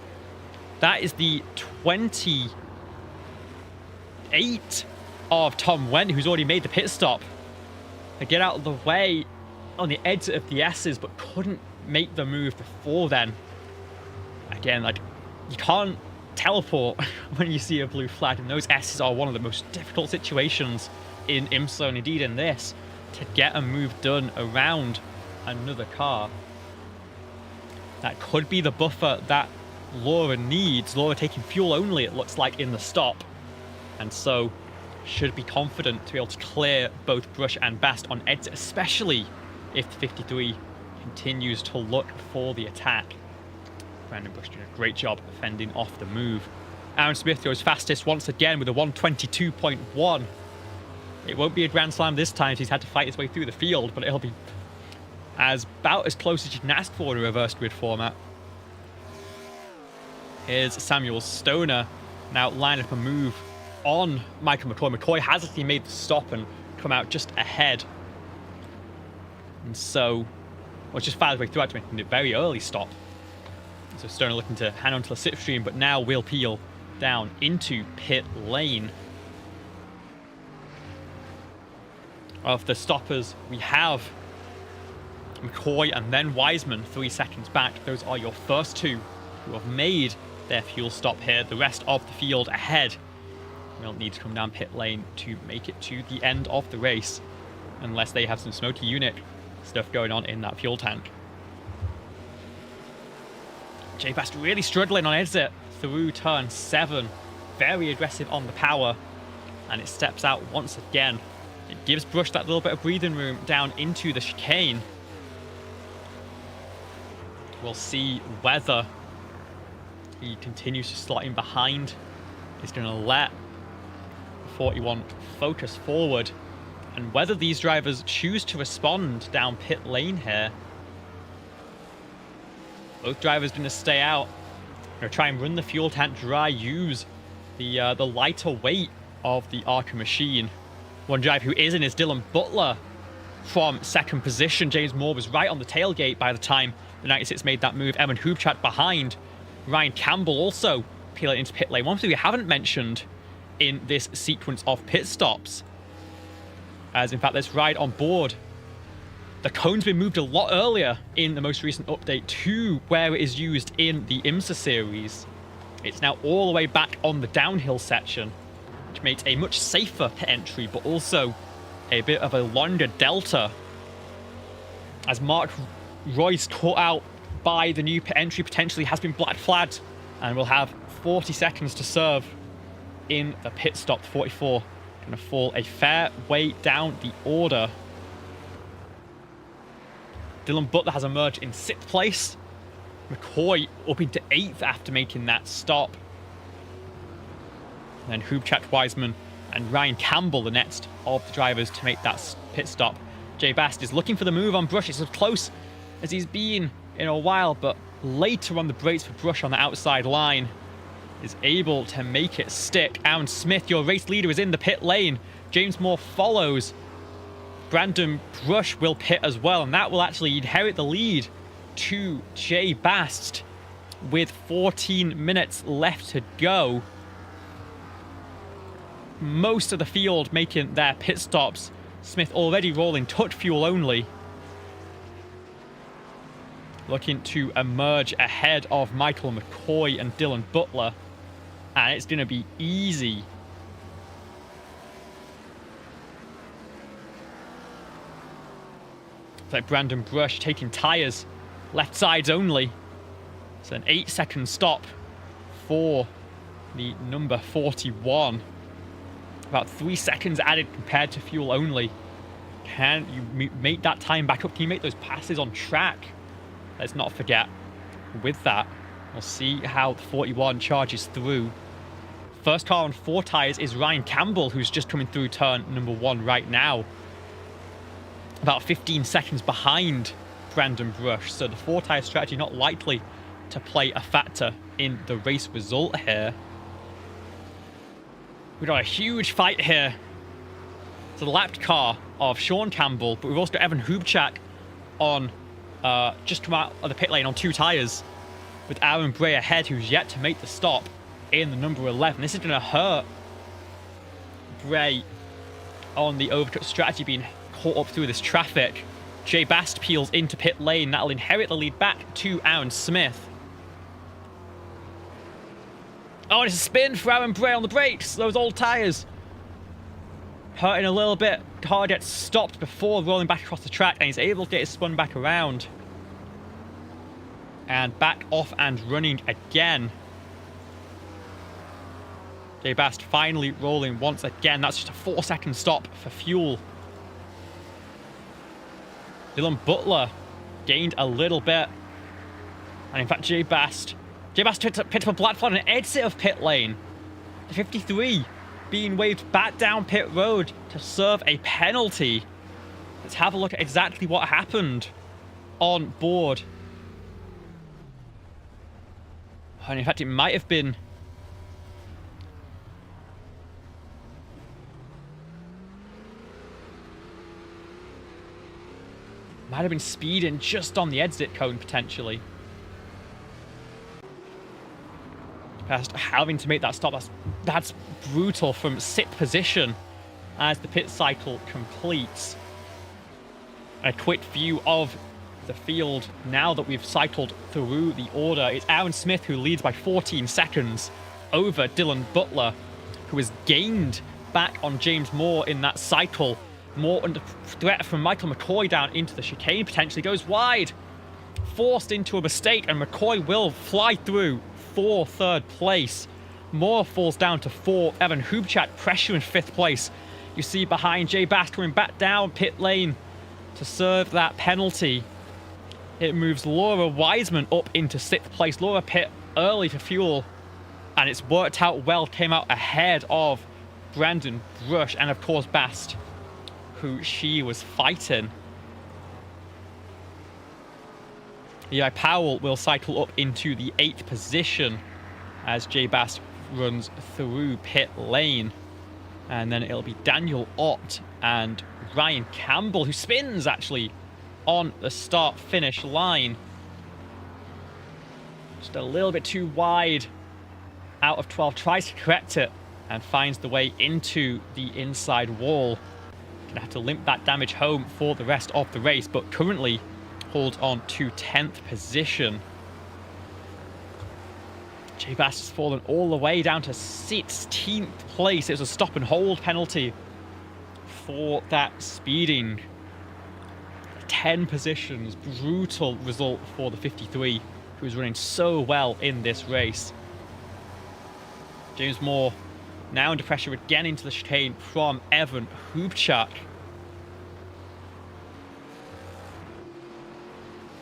That is the 28 of Tom Wendt, who's already made the pit stop. They get out of the way on the exit of the S's, but couldn't make the move before then. Again, like, you can't teleport when you see a blue flag, and those S's are one of the most difficult situations in IMSA, and indeed in this, to get a move done around another car. That could be the buffer that Laura needs. Laura taking fuel only, it looks like, in the stop, and so should be confident to be able to clear both Brush and Bast on exit, especially if the 53 continues to look for the attack. Brandon Brush doing a great job fending off the move. Aaron Smith goes fastest once again with a 1:22.1. It won't be a Grand Slam this time, as he's had to fight his way through the field, but it'll be about as close as you can ask for in a reverse grid format. Here's Samuel Stoner now lining up a move on Michael McCoy. McCoy has actually made the stop and come out just ahead. And so, well, just found his way through to making a very early stop. So Stoner looking to hang on to the slipstream, but now will peel down into pit lane. Of the stoppers, we have McCoy and then Wiseman 3 seconds back. Those are your first two who have made their fuel stop here. The rest of the field ahead will need to come down pit lane to make it to the end of the race, unless they have some smoky unit stuff going on in that fuel tank. Jay Bast really struggling on exit through turn 7. Very aggressive on the power, and it steps out once again. It gives Brush that little bit of breathing room down into the chicane. We'll see whether he continues to slot in behind. He's going to let 41 focus forward, and whether these drivers choose to respond down pit lane here. Both drivers going to stay out. Going to try and run the fuel tank dry, use the lighter weight of the Arca machine. One driver who is in is Dylan Butler from second position. James Moore was right on the tailgate by the time the 96 made that move. Evan Hoopchat behind. Ryan Campbell also peeling into pit lane. One thing we haven't mentioned in this sequence of pit stops, as in fact, let's ride on board. The cone's been moved a lot earlier in the most recent update to where it is used in the IMSA series. It's now all the way back on the downhill section, which makes a much safer pit entry, but also a bit of a longer delta. As Mark Royce caught out by the new pit entry potentially has been black flagged, and will have 40 seconds to serve in the pit stop. 44 going to fall a fair way down the order. Dylan Butler has emerged in 6th place. McCoy up into 8th after making that stop. And then Hoopchat, Wiseman and Ryan Campbell, the next of the drivers to make that pit stop. Jay Bast is looking for the move on Brush. It's as close as he's been in a while, but later on the brakes for Brush on the outside line is able to make it stick. Aaron Smith, your race leader, is in the pit lane. James Moore follows. Brandon Brush will pit as well, and that will actually inherit the lead to Jay Bast with 14 minutes left to go. Most of the field making their pit stops. Smith already rolling touch fuel only. Looking to emerge ahead of Michael McCoy and Dylan Butler. And it's going to be easy. It's like Brandon Brush taking tyres, left sides only. It's an 8-second stop for the number 41. About 3 seconds added compared to fuel only. Can you make that time back up? Can you make those passes on track? Let's not forget with that. We'll see how the 41 charges through. First car on 4 tyres is Ryan Campbell, who's just coming through turn number 1 right now. About 15 seconds behind Brandon Brush. So the 4 tyre strategy not likely to play a factor in the race result here. We've got a huge fight here. It's a lapped car of Sean Campbell, but we've also got Evan Hoopchak on just come out of the pit lane on 2 tyres, with Aaron Bray ahead, who's yet to make the stop in the number 11. This is going to hurt Bray on the overcut strategy, being caught up through this traffic. Jay Bast peels into pit lane. That'll inherit the lead back to Aaron Smith. Oh, it's a spin for Aaron Bray on the brakes. Those old tyres. Hurting a little bit. Car gets stopped before rolling back across the track, and he's able to get it spun back around. And back off and running again. Jay Bast finally rolling once again. That's just a 4-second stop for fuel. Dylan Butler gained a little bit. And in fact, Jay Bast picked up a black flag on an exit of pit lane. The 53 being waved back down pit road to serve a penalty. Let's have a look at exactly what happened on board. And in fact, it might have been... might have been speeding just on the exit cone, potentially. Past having to make that stop. That's brutal from 6th position as the pit cycle completes. A quick view of the field now that we've cycled through the order. It's Aaron Smith who leads by 14 seconds over Dylan Butler, who has gained back on James Moore in that cycle. Moore under threat from Michael McCoy down into the chicane, potentially goes wide. Forced into a mistake, and McCoy will fly through for 3rd place. Moore falls down to 4th. Evan Hubchak pressure in 5th place. You see behind Jay Bast coming back down pit lane to serve that penalty. It moves Laura Wiseman up into 6th place. Laura pit early for fuel, and it's worked out well. Came out ahead of Brandon Brush and of course Bast, who she was fighting. Eli Powell will cycle up into the 8th position as Jay Bast runs through pit lane. And then it'll be Daniel Ott and Ryan Campbell, who spins actually on the start-finish line. Just a little bit too wide out of 12, tries to correct it and finds the way into the inside wall. Gonna have to limp that damage home for the rest of the race, but currently holds on to 10th position. Jay Bast has fallen all the way down to 16th place. It was a stop and hold penalty for that speeding. 10 positions, brutal result for the 53, who's running so well in this race. James Moore now under pressure again into the chicane from Evan Hubchak.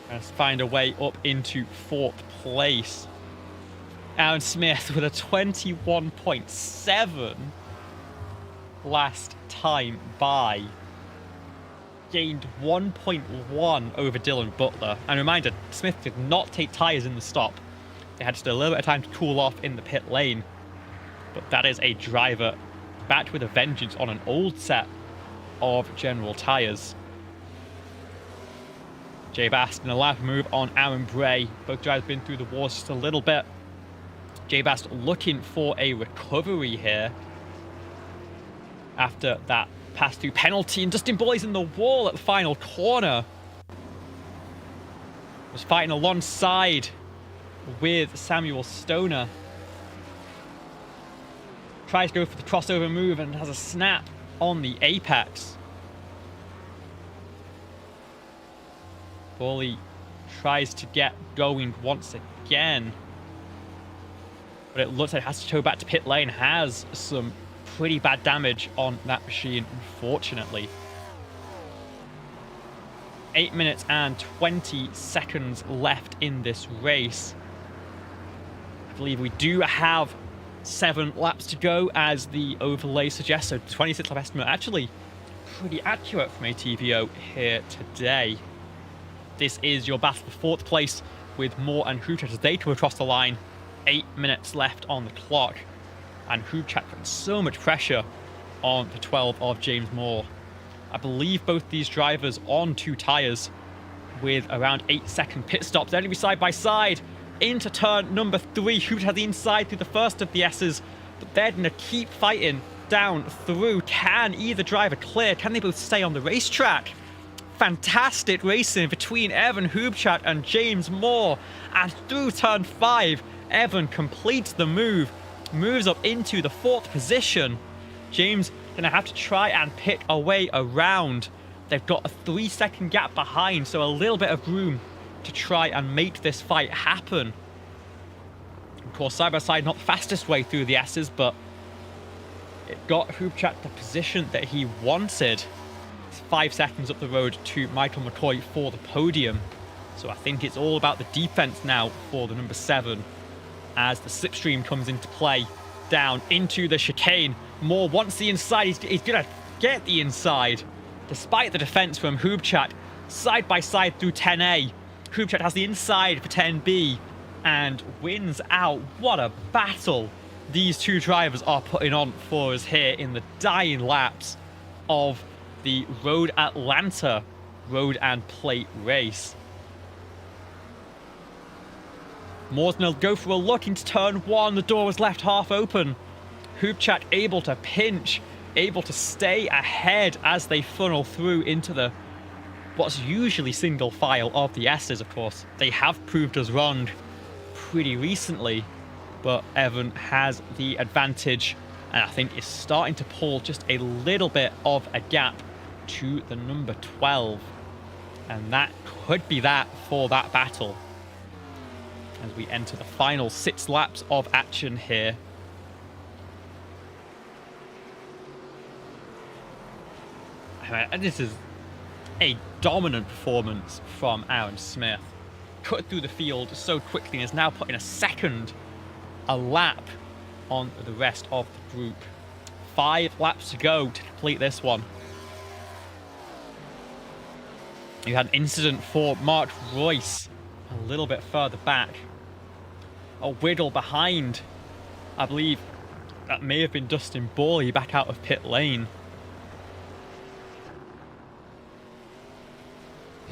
Let's find a way up into 4th place. Aaron Smith with a 21.7 last time by. Gained 1.1 over Dylan Butler. And reminder, Smith did not take tyres in the stop. They had just a little bit of time to cool off in the pit lane. But that is a driver back with a vengeance on an old set of General tyres. Jay Bast in a lap move on Aaron Bray. Both drivers been through the wars just a little bit. Jay Bast looking for a recovery here after that pass-through penalty, and Dustin Boy's in the wall at the final corner. Was fighting alongside with Samuel Stoner. Tries to go for the crossover move and has a snap on the apex. Bawley tries to get going once again, but it looks like it has to tow back to pit lane. Has some pretty bad damage on that machine, unfortunately. 8 minutes and 20 seconds left in this race. I believe we do have 7 laps to go, as the overlay suggests. So 26 lap estimate, actually pretty accurate from ATVO here today. This is your battle for 4th place with Moore and Hubchak as they come across the line. 8 minutes left on the clock. And Hubchak putting so much pressure on the 12 of James Moore. I believe both these drivers on 2 tyres with around 8-second pit stops. They're going to be side by side into turn number 3. Hubchak had the inside through the first of the S's, but they're going to keep fighting down through. Can either driver clear? Can they both stay on the racetrack? Fantastic racing between Evan Hubchak and James Moore. And through turn 5, Evan completes the move moves up into the 4th position. James gonna have to try and pick a way around. They've got a 3-second gap behind, so a little bit of room to try and make this fight happen. Of course, side by side, not the fastest way through the S's, but it got Hoopchat the position that he wanted. It's 5 seconds up the road to Michael McCoy for the podium. So I think it's all about the defense now for the number 7 as the slipstream comes into play down into the chicane. Moore wants the inside. He's going to get the inside. Despite the defense from Hoopchat, side by side through 10A. Hoopchat has the inside for 10B and wins out. What a battle these two drivers are putting on for us here in the dying laps of the Road Atlanta Road and Plate race. Moore's going to go for a look into turn 1. The door was left half open. Hoopchat able to pinch, able to stay ahead as they funnel through into the what's usually single file of the S's, of course. They have proved us wrong pretty recently, but Evan has the advantage and I think is starting to pull just a little bit of a gap to the number 12. And that could be that for that battle. As we enter the final 6 laps of action here. And this is a dominant performance from Aaron Smith. Cut through the field so quickly and is now putting a lap on the rest of the group. 5 laps to go to complete this one. You had an incident for Mark Royce a little bit further back. A wiggle behind. I believe that may have been Dustin Borley back out of pit lane.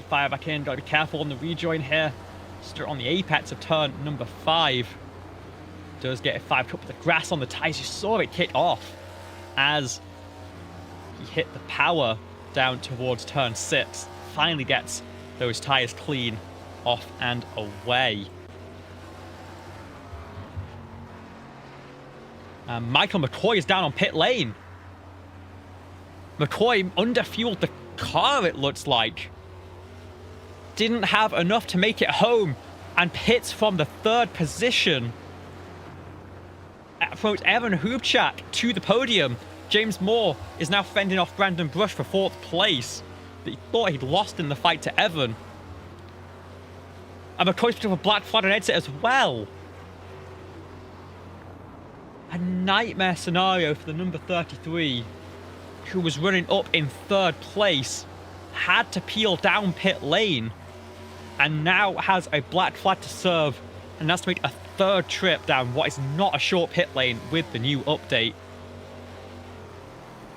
Fire back in, gotta be careful on the rejoin here. Still on the apex of turn number 5. Does get a 5 cut with the grass on the tyres. You saw it kick off as he hit the power down towards turn 6. Finally gets those tyres clean off and away. Michael McCoy is down on pit lane. McCoy underfueled the car, it looks like. Didn't have enough to make it home and pits from the 3rd position. Promotes Evan Hoopchat to the podium. James Moore is now fending off Brandon Brush for 4th place. But he thought he'd lost in the fight to Evan. And McCoy's picked up a black flag on exit as well. A nightmare scenario for the number 33, who was running up in 3rd place, had to peel down pit lane, and now has a black flag to serve, and has to make a 3rd trip down what is not a short pit lane with the new update.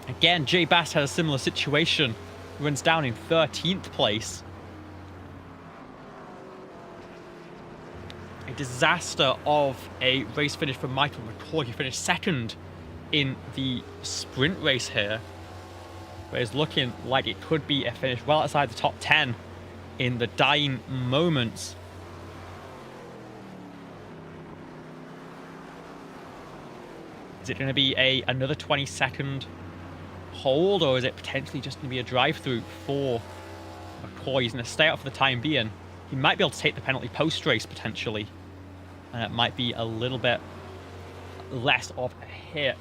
Again, Jay Bass had a similar situation, runs down in 13th place. A disaster of a race finish for Michael McCoy. He finished 2nd in the sprint race here, but it's looking like it could be a finish well outside the top 10 in the dying moments. Is it going to be another 20-second hold, or is it potentially just going to be a drive-through for McCoy? He's going to stay out for the time being. He might be able to take the penalty post-race, potentially. And it might be a little bit less of a hit.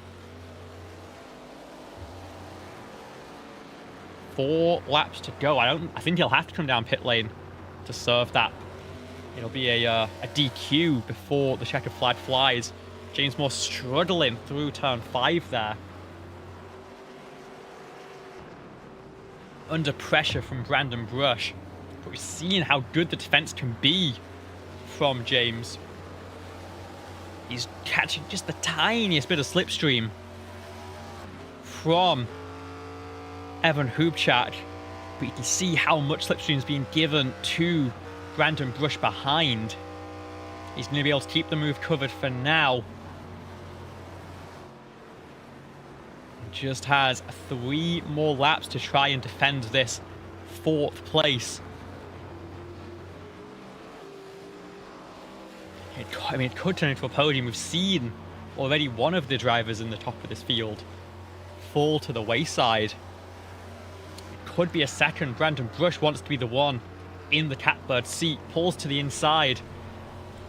4 laps to go. I think he'll have to come down pit lane to serve that. It'll be a DQ before the checkered flag flies. James Moore struggling through turn 5 there. Under pressure from Brandon Brush. But we've seen how good the defense can be from James. He's catching just the tiniest bit of slipstream from Evan Hoopchat. But you can see how much slipstream is being given to Brandon Brush behind. He's going to be able to keep the move covered for now. Just has 3 more laps to try and defend this 4th place. It could turn into a podium. We've seen already one of the drivers in the top of this field fall to the wayside. It could be a second. Brandon Brush wants to be the one in the catbird seat, pulls to the inside,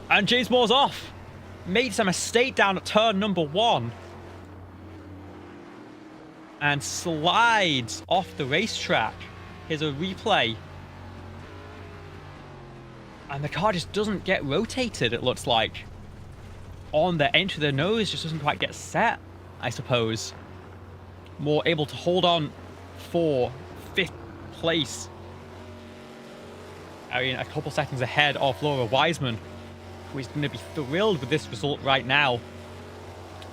and James Moore's off. Makes a mistake down at turn number 1 and slides off the racetrack. Here's a replay. And the car just doesn't get rotated, it looks like. On the entry of the nose, just doesn't quite get set, I suppose. Moore able to hold on for 5th place. I mean, a couple seconds ahead of Laura Wiseman, who is going to be thrilled with this result right now.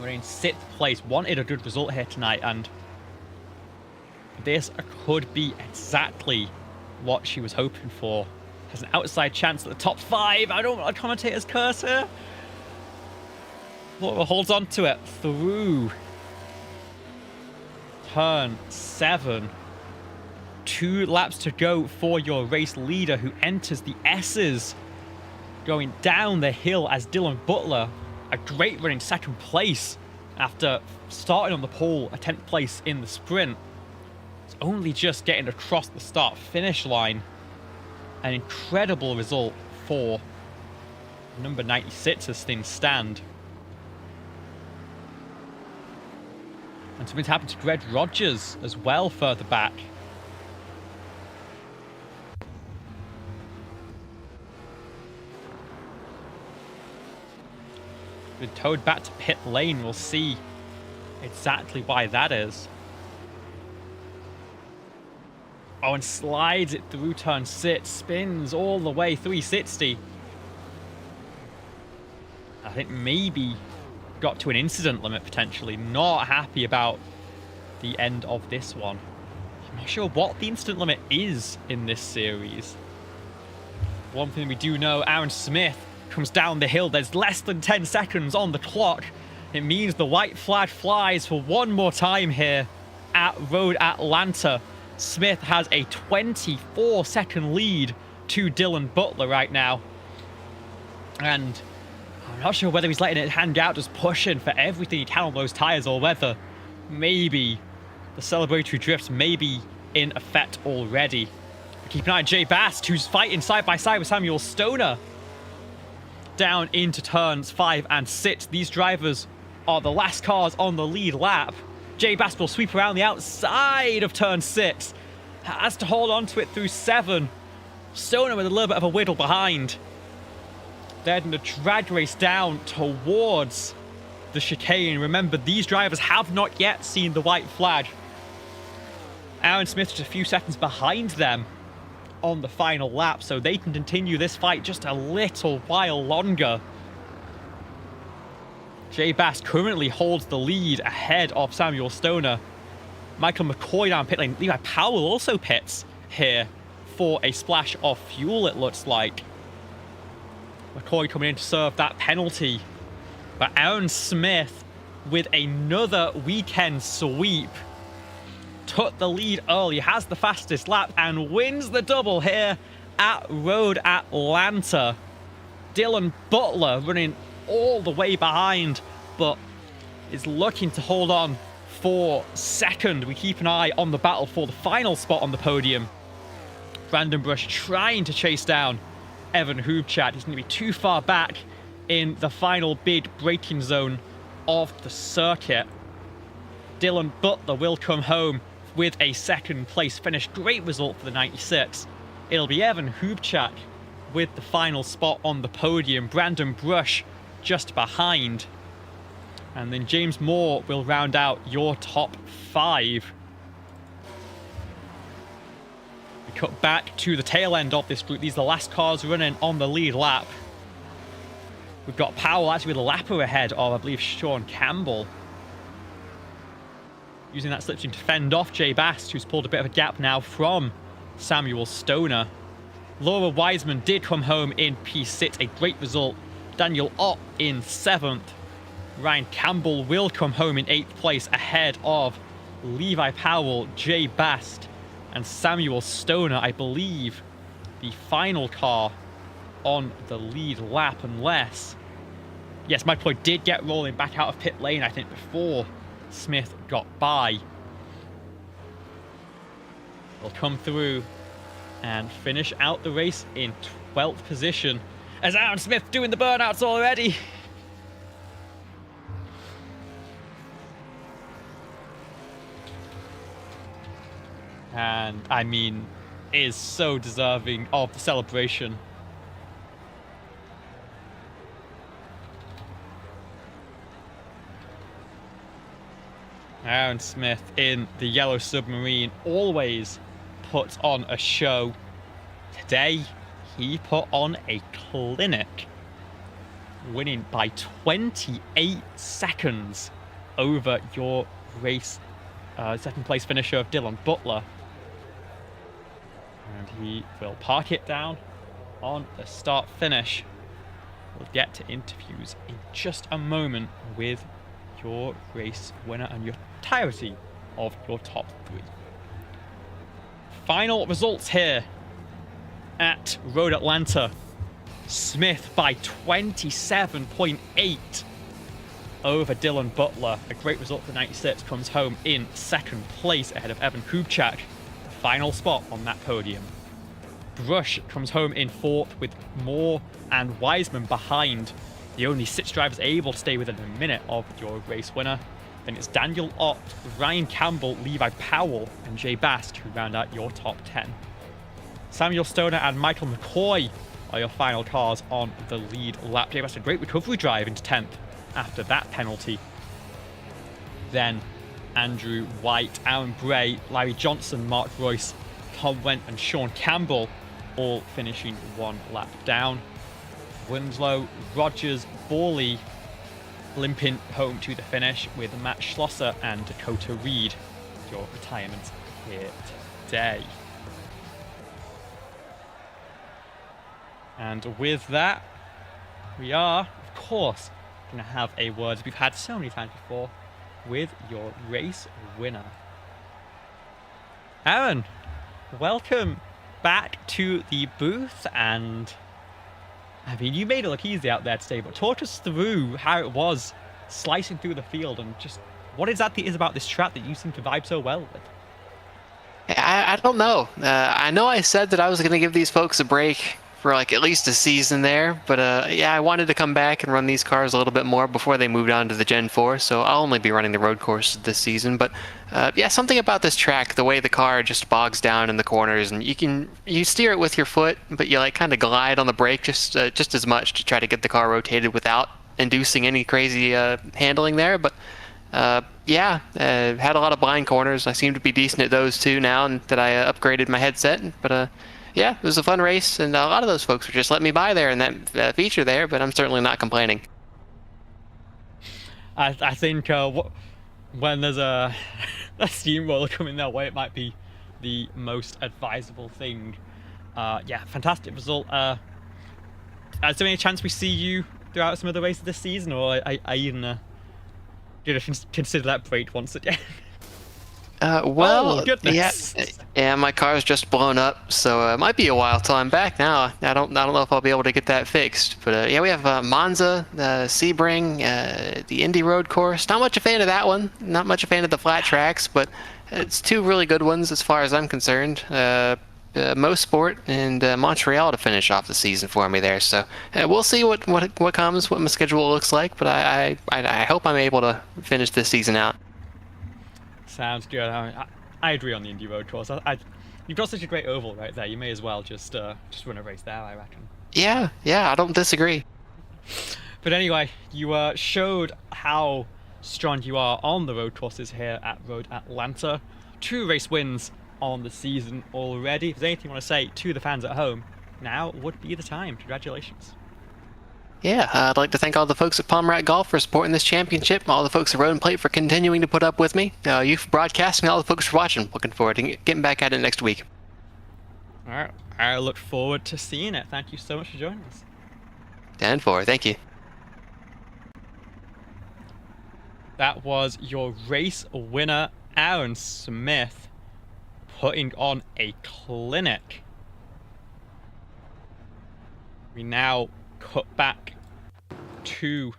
We're in 6th place. Wanted a good result here tonight, and this could be exactly what she was hoping for. Has an outside chance at the top 5. I don't want a commentator's curse here. Laura holds on to it through turn 7. 2 laps to go for your race leader, who enters the S's, going down the hill as Dylan Butler, a great run in 2nd place after starting on the pole, a 10th place in the sprint. It's only just getting across the start-finish line. An incredible result for number 96 as things stand. And something's happened to Greg Rogers as well further back. Been towed back to pit lane. We'll see exactly why that is. Oh, and slides it through turn 6, spins all the way 360. I think maybe got to an incident limit potentially. Not happy about the end of this one. I'm not sure what the incident limit is in this series. One thing we do know, Aaron Smith comes down the hill. There's less than 10 seconds on the clock. It means the white flag flies for one more time here at Road Atlanta. Smith has a 24-second lead to Dylan Butler right now. And I'm not sure whether he's letting it hang out, just pushing for everything he can on those tyres, or whether maybe the celebratory drifts may be in effect already. Keep an eye on Jay Bast, who's fighting side by side with Samuel Stoner down into turns 5 and 6. These drivers are the last cars on the lead lap. Jay Bast will sweep around the outside of turn 6. Has to hold on to it through 7. Stoner with a little bit of a whittle behind. They're in the drag race down towards the chicane. Remember, these drivers have not yet seen the white flag. Aaron Smith just a few seconds behind them on the final lap, so they can continue this fight just a little while longer. Jay Bass currently holds the lead ahead of Samuel Stoner. Michael McCoy down pit lane. Levi Powell also pits here for a splash of fuel, it looks like. McCoy coming in to serve that penalty. But Aaron Smith with another weekend sweep took the lead early, has the fastest lap, and wins the double here at Road Atlanta. Dylan Butler running all the way behind, but is looking to hold on for second. We keep an eye on the battle for the final spot on the podium. Brandon Brush trying to chase down Evan Hubchat. He's going to be too far back in the final big braking zone of the circuit. Dylan Butler will come home with a second place finish. Great result for the 96. It'll be Evan Hubchat with the final spot on the podium. Brandon Brush just behind. And then James Moore will round out your top 5. We cut back to the tail end of this group. These are the last cars running on the lead lap. We've got Powell actually with a lapper ahead of, I believe, Sean Campbell. Using that slipstream to fend off Jay Bast, who's pulled a bit of a gap now from Samuel Stoner. Laura Wiseman did come home in P6, a great result. Daniel Ott in 7th. Ryan Campbell will come home in 8th place ahead of Levi Powell, Jay Bast, and Samuel Stoner. I believe the final car on the lead lap, unless Yes, Michael Lloyd did get rolling back out of pit lane, I think, before Smith got by. He'll come through and finish out the race in 12th position as Aaron Smith doing the burnouts already. And, I mean, is so deserving of the celebration. Aaron Smith in the yellow submarine always puts on a show. Today, he put on a clinic, winning by 28 seconds over your race second place finisher of Dylan Butler. And he will park it down on the start finish. We'll get to interviews in just a moment with your race winner and your entirety of your top 3. Final results here at Road Atlanta. Smith by 27.8 over Dylan Butler. A great result for 96, comes home in second place ahead of Evan Kubchak. Final spot on that podium. Brush comes home in 4th with Moore and Wiseman behind. The only 6 drivers able to stay within a minute of your race winner. Then it's Daniel Ott, Ryan Campbell, Levi Powell, and Jay Bast who round out your top 10. Samuel Stoner and Michael McCoy are your final cars on the lead lap. Jay Bast a great recovery drive into 10th after that penalty. Then Andrew White, Aaron Bray, Larry Johnson, Mark Royce, Tom Wendt, and Sean Campbell all finishing 1 lap down. Winslow, Rogers, Borley limping home to the finish with Matt Schlosser and Dakota Reed, your retirement here today. And with that, we are, of course, going to have a word we've had so many times before with your race winner. Aaron, welcome back to the booth, and I mean, you made it look easy out there today, but talk us through how it was slicing through the field and just what exactly is about this track that you seem to vibe so well with. I don't know. I know I said that I was going to give these folks a break for like at least a season there, but yeah, I wanted to come back and run these cars a little bit more before they moved on to the Gen 4, so I'll only be running the road courses this season. But yeah, something about this track, the way the car just bogs down in the corners, and you steer it with your foot, but you like kind of glide on the brake just as much to try to get the car rotated without inducing any crazy handling there. But yeah, had a lot of blind corners. I seem to be decent at those too now, and that I upgraded my headset. But yeah, it was a fun race, and a lot of those folks were just letting me by there in that feature there, but I'm certainly not complaining. I think when there's a steamroller coming their way, it might be the most advisable thing. Yeah, fantastic result. Is there any chance we see you throughout some of the races this season, or are you gonna consider that break once again? Well, oh, goodness. Yeah, my car's just blown up, so it might be a while till I'm back now. I don't know if I'll be able to get that fixed. But yeah, we have Monza, Sebring, the Indy Road course. Not much a fan of that one. Not much a fan of the flat tracks, but it's 2 really good ones as far as I'm concerned. Mosport and Montreal to finish off the season for me there. So we'll see what comes, what my schedule looks like. But I hope I'm able to finish this season out. Sounds good. I agree on the Indy Road course. You've got such a great oval right there. You may as well just run a race there, I reckon. Yeah, I don't disagree. But anyway, you showed how strong you are on the road courses here at Road Atlanta. 2 race wins on the season already. If there's anything you want to say to the fans at home, now would be the time. Congratulations. Yeah, I'd like to thank all the folks at Palm Rat Golf for supporting this championship, all the folks at Road and Plate for continuing to put up with me, you for broadcasting, all the folks for watching. Looking forward to getting back at it next week. All right, I look forward to seeing it. Thank you so much for joining us. 10-4, thank you. That was your race winner, Aaron Smith, putting on a clinic. We now cut back to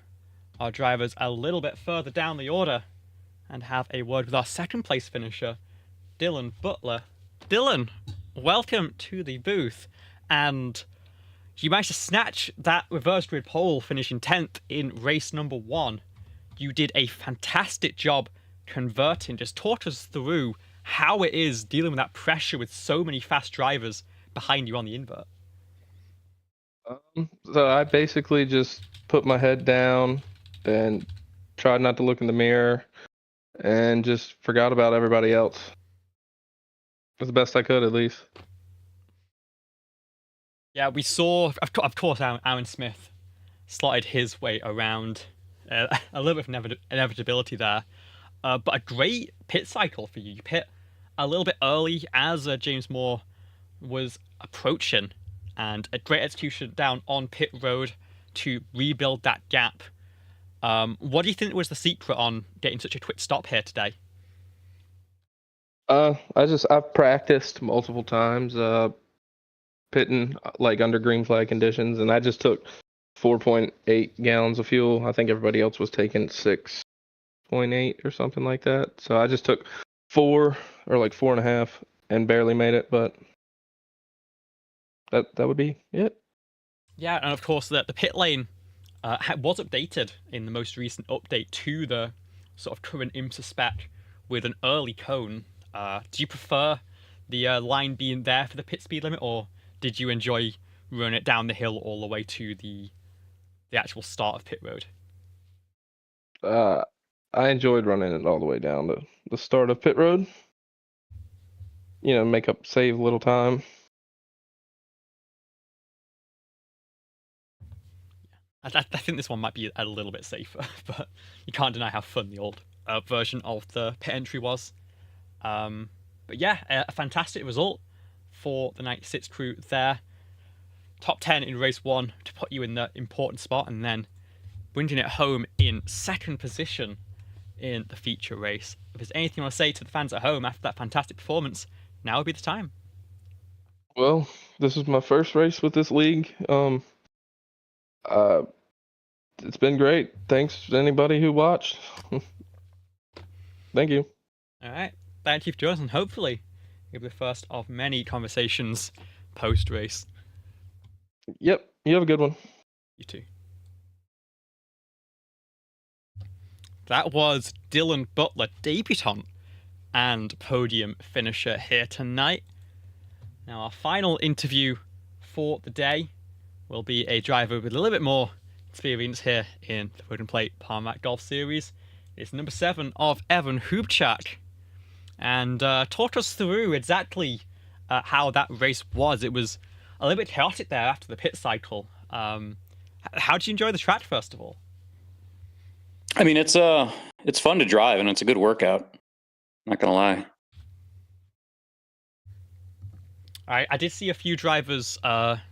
our drivers a little bit further down the order and have a word with our second place finisher, Dylan Butler. Dylan, welcome to the booth. And you managed to snatch that reverse grid pole, finishing 10th in race number 1. You did a fantastic job converting. Just talk us through how it is dealing with that pressure with so many fast drivers behind you on the invert. So I basically just put my head down and tried not to look in the mirror and just forgot about everybody else. As best I could, at least. Yeah, we saw, of course, Aaron Smith slotted his way around. A little bit of inevitability there. But a great pit cycle for you. You pit a little bit early as James Moore was approaching, and a great execution down on pit road to rebuild that gap. What do you think was the secret on getting such a quick stop here today? I've practiced multiple times pitting like under green flag conditions, and I just took 4.8 gallons of fuel. I think everybody else was taking 6.8 or something like that. So I just took 4 or like 4.5 and barely made it, but that would be it. Yeah, and of course the pit lane was updated in the most recent update to the sort of current IMSA spec with an early cone. Do you prefer the line being there for the pit speed limit, or did you enjoy running it down the hill all the way to the actual start of pit road? I enjoyed running it all the way down to the start of pit road. Save a little time. I think this one might be a little bit safer, but you can't deny how fun the old version of the pit entry was. But yeah, a fantastic result for the 96 crew there. Top 10 in race 1 to put you in the important spot, and then bringing it home in second position in the feature race. If there's anything you want to say to the fans at home after that fantastic performance, now would be the time. Well, this is my first race with this league. It's been great. Thanks to anybody who watched. Thank you. All right. Thank you for joining us, and hopefully you'll be the first of many conversations post-race. Yep. You have a good one. You too. That was Dylan Butler, debutant and podium finisher here tonight. Now, our final interview for the day will be a driver with a little bit more experience here in the Road and Plate Parmac Golf Series. It's number 7 of Evan Hubchak. And talk us through exactly how that race was. It was a little bit chaotic there after the pit cycle. How did you enjoy the track, first of all? I mean, it's fun to drive, and it's a good workout. Not gonna lie. I did see a few drivers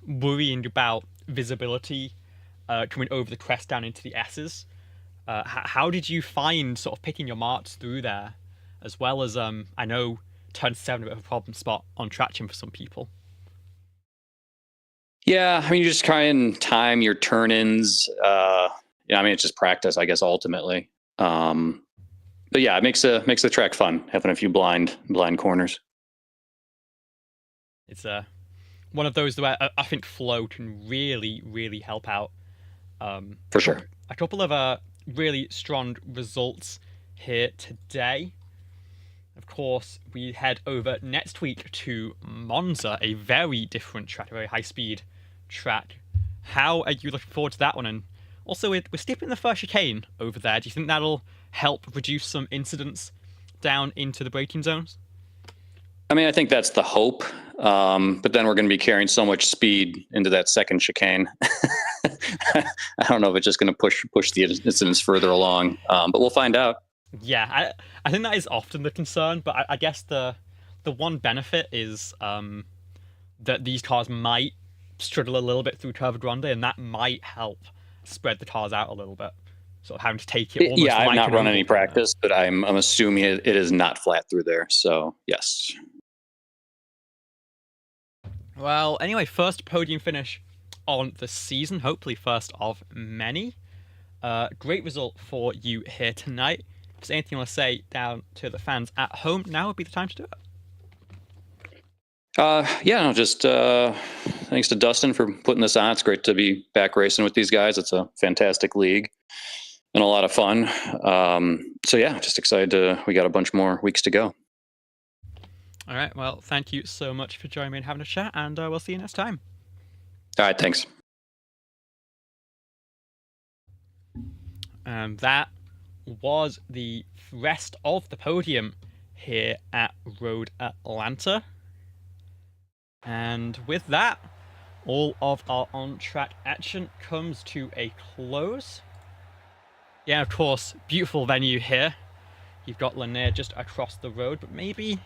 worrying about visibility coming over the crest down into the S's. How did you find sort of picking your marks through there, as well as I know turn 7 a bit of a problem spot on traction for some people? Yeah, I mean, you just try and time your turn-ins. I mean, it's just practice, I guess, ultimately. But yeah, it makes the track fun, having a few blind corners. It's one of those where I think flow can really, really help out. For sure. A couple of really strong results here today. Of course, we head over next week to Monza, a very different track, a very high-speed track. How are you looking forward to that one? And also, we're skipping the first chicane over there. Do you think that'll help reduce some incidents down into the braking zones? I mean, I think that's the hope. But then we're going to be carrying so much speed into that second chicane. I don't know if it's just going to push the incidents further along. But we'll find out. Yeah, I think that is often the concern. But I guess the one benefit is that these cars might struggle a little bit through Curva Grande, and that might help spread the cars out a little bit. Sort of having to take it almost Yeah, I've like not an run oval any practice, but I'm assuming it is not flat through there. So yes. Well, anyway, first podium finish on the season, hopefully first of many. Great result for you here tonight. If there's anything you want to say down to the fans at home, now would be the time to do it. Just thanks to Dustin for putting this on. It's great to be back racing with these guys. It's a fantastic league and a lot of fun. Just excited we got a bunch more weeks to go. All right. Well, thank you so much for joining me and having a chat, and we'll see you next time. All right. Thanks. That was the rest of the podium here at Road Atlanta. And with that, all of our on-track action comes to a close. Yeah, of course, beautiful venue here. You've got Lanier just across the road, but maybe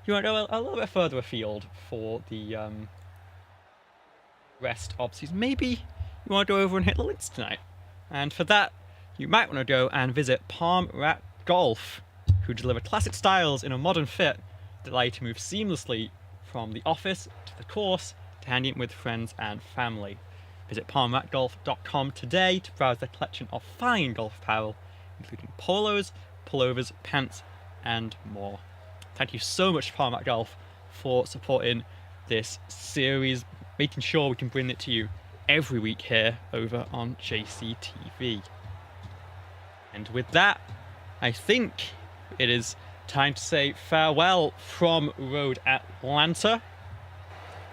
you want to go a little bit further afield for the rest of the season. Maybe you want to go over and hit the links tonight. And for that, you might want to go and visit Palm Rat Golf, who deliver classic styles in a modern fit that allow you to move seamlessly from the office to the course to hanging with friends and family. Visit palmratgolf.com today to browse their collection of fine golf apparel, including polos, pullovers, pants, and more. Thank you so much, Palm Rat Golf, for supporting this series, making sure we can bring it to you every week here over on JCTV. And with that, I think it is time to say farewell from Road Atlanta.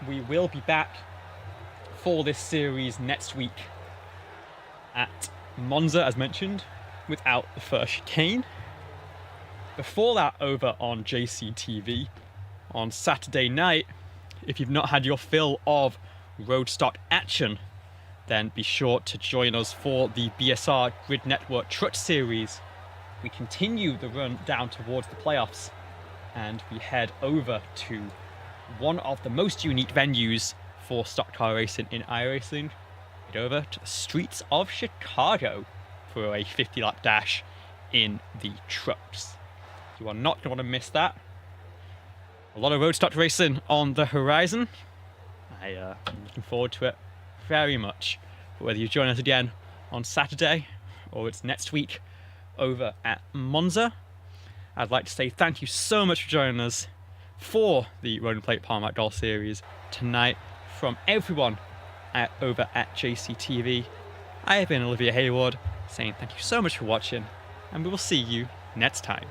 We will be back for this series next week at Monza, as mentioned, without the first chicane. Before that, over on JCTV on Saturday night, if you've not had your fill of road stock action, then be sure to join us for the BSR Grid Network Truck Series. We continue the run down towards the playoffs, and we head over to one of the most unique venues for stock car racing in iRacing. Head over to the streets of Chicago for a 50-lap dash in the trucks. You are not going to want to miss that. A lot of road stock racing on the horizon. I'm looking forward to it very much. But whether you join us again on Saturday or it's next week over at Monza, I'd like to say thank you so much for joining us for the Road and Plate Palm Rat Golf Series tonight. From everyone over at JCTV, I have been Olivia Hayward, saying thank you so much for watching, and we will see you next time.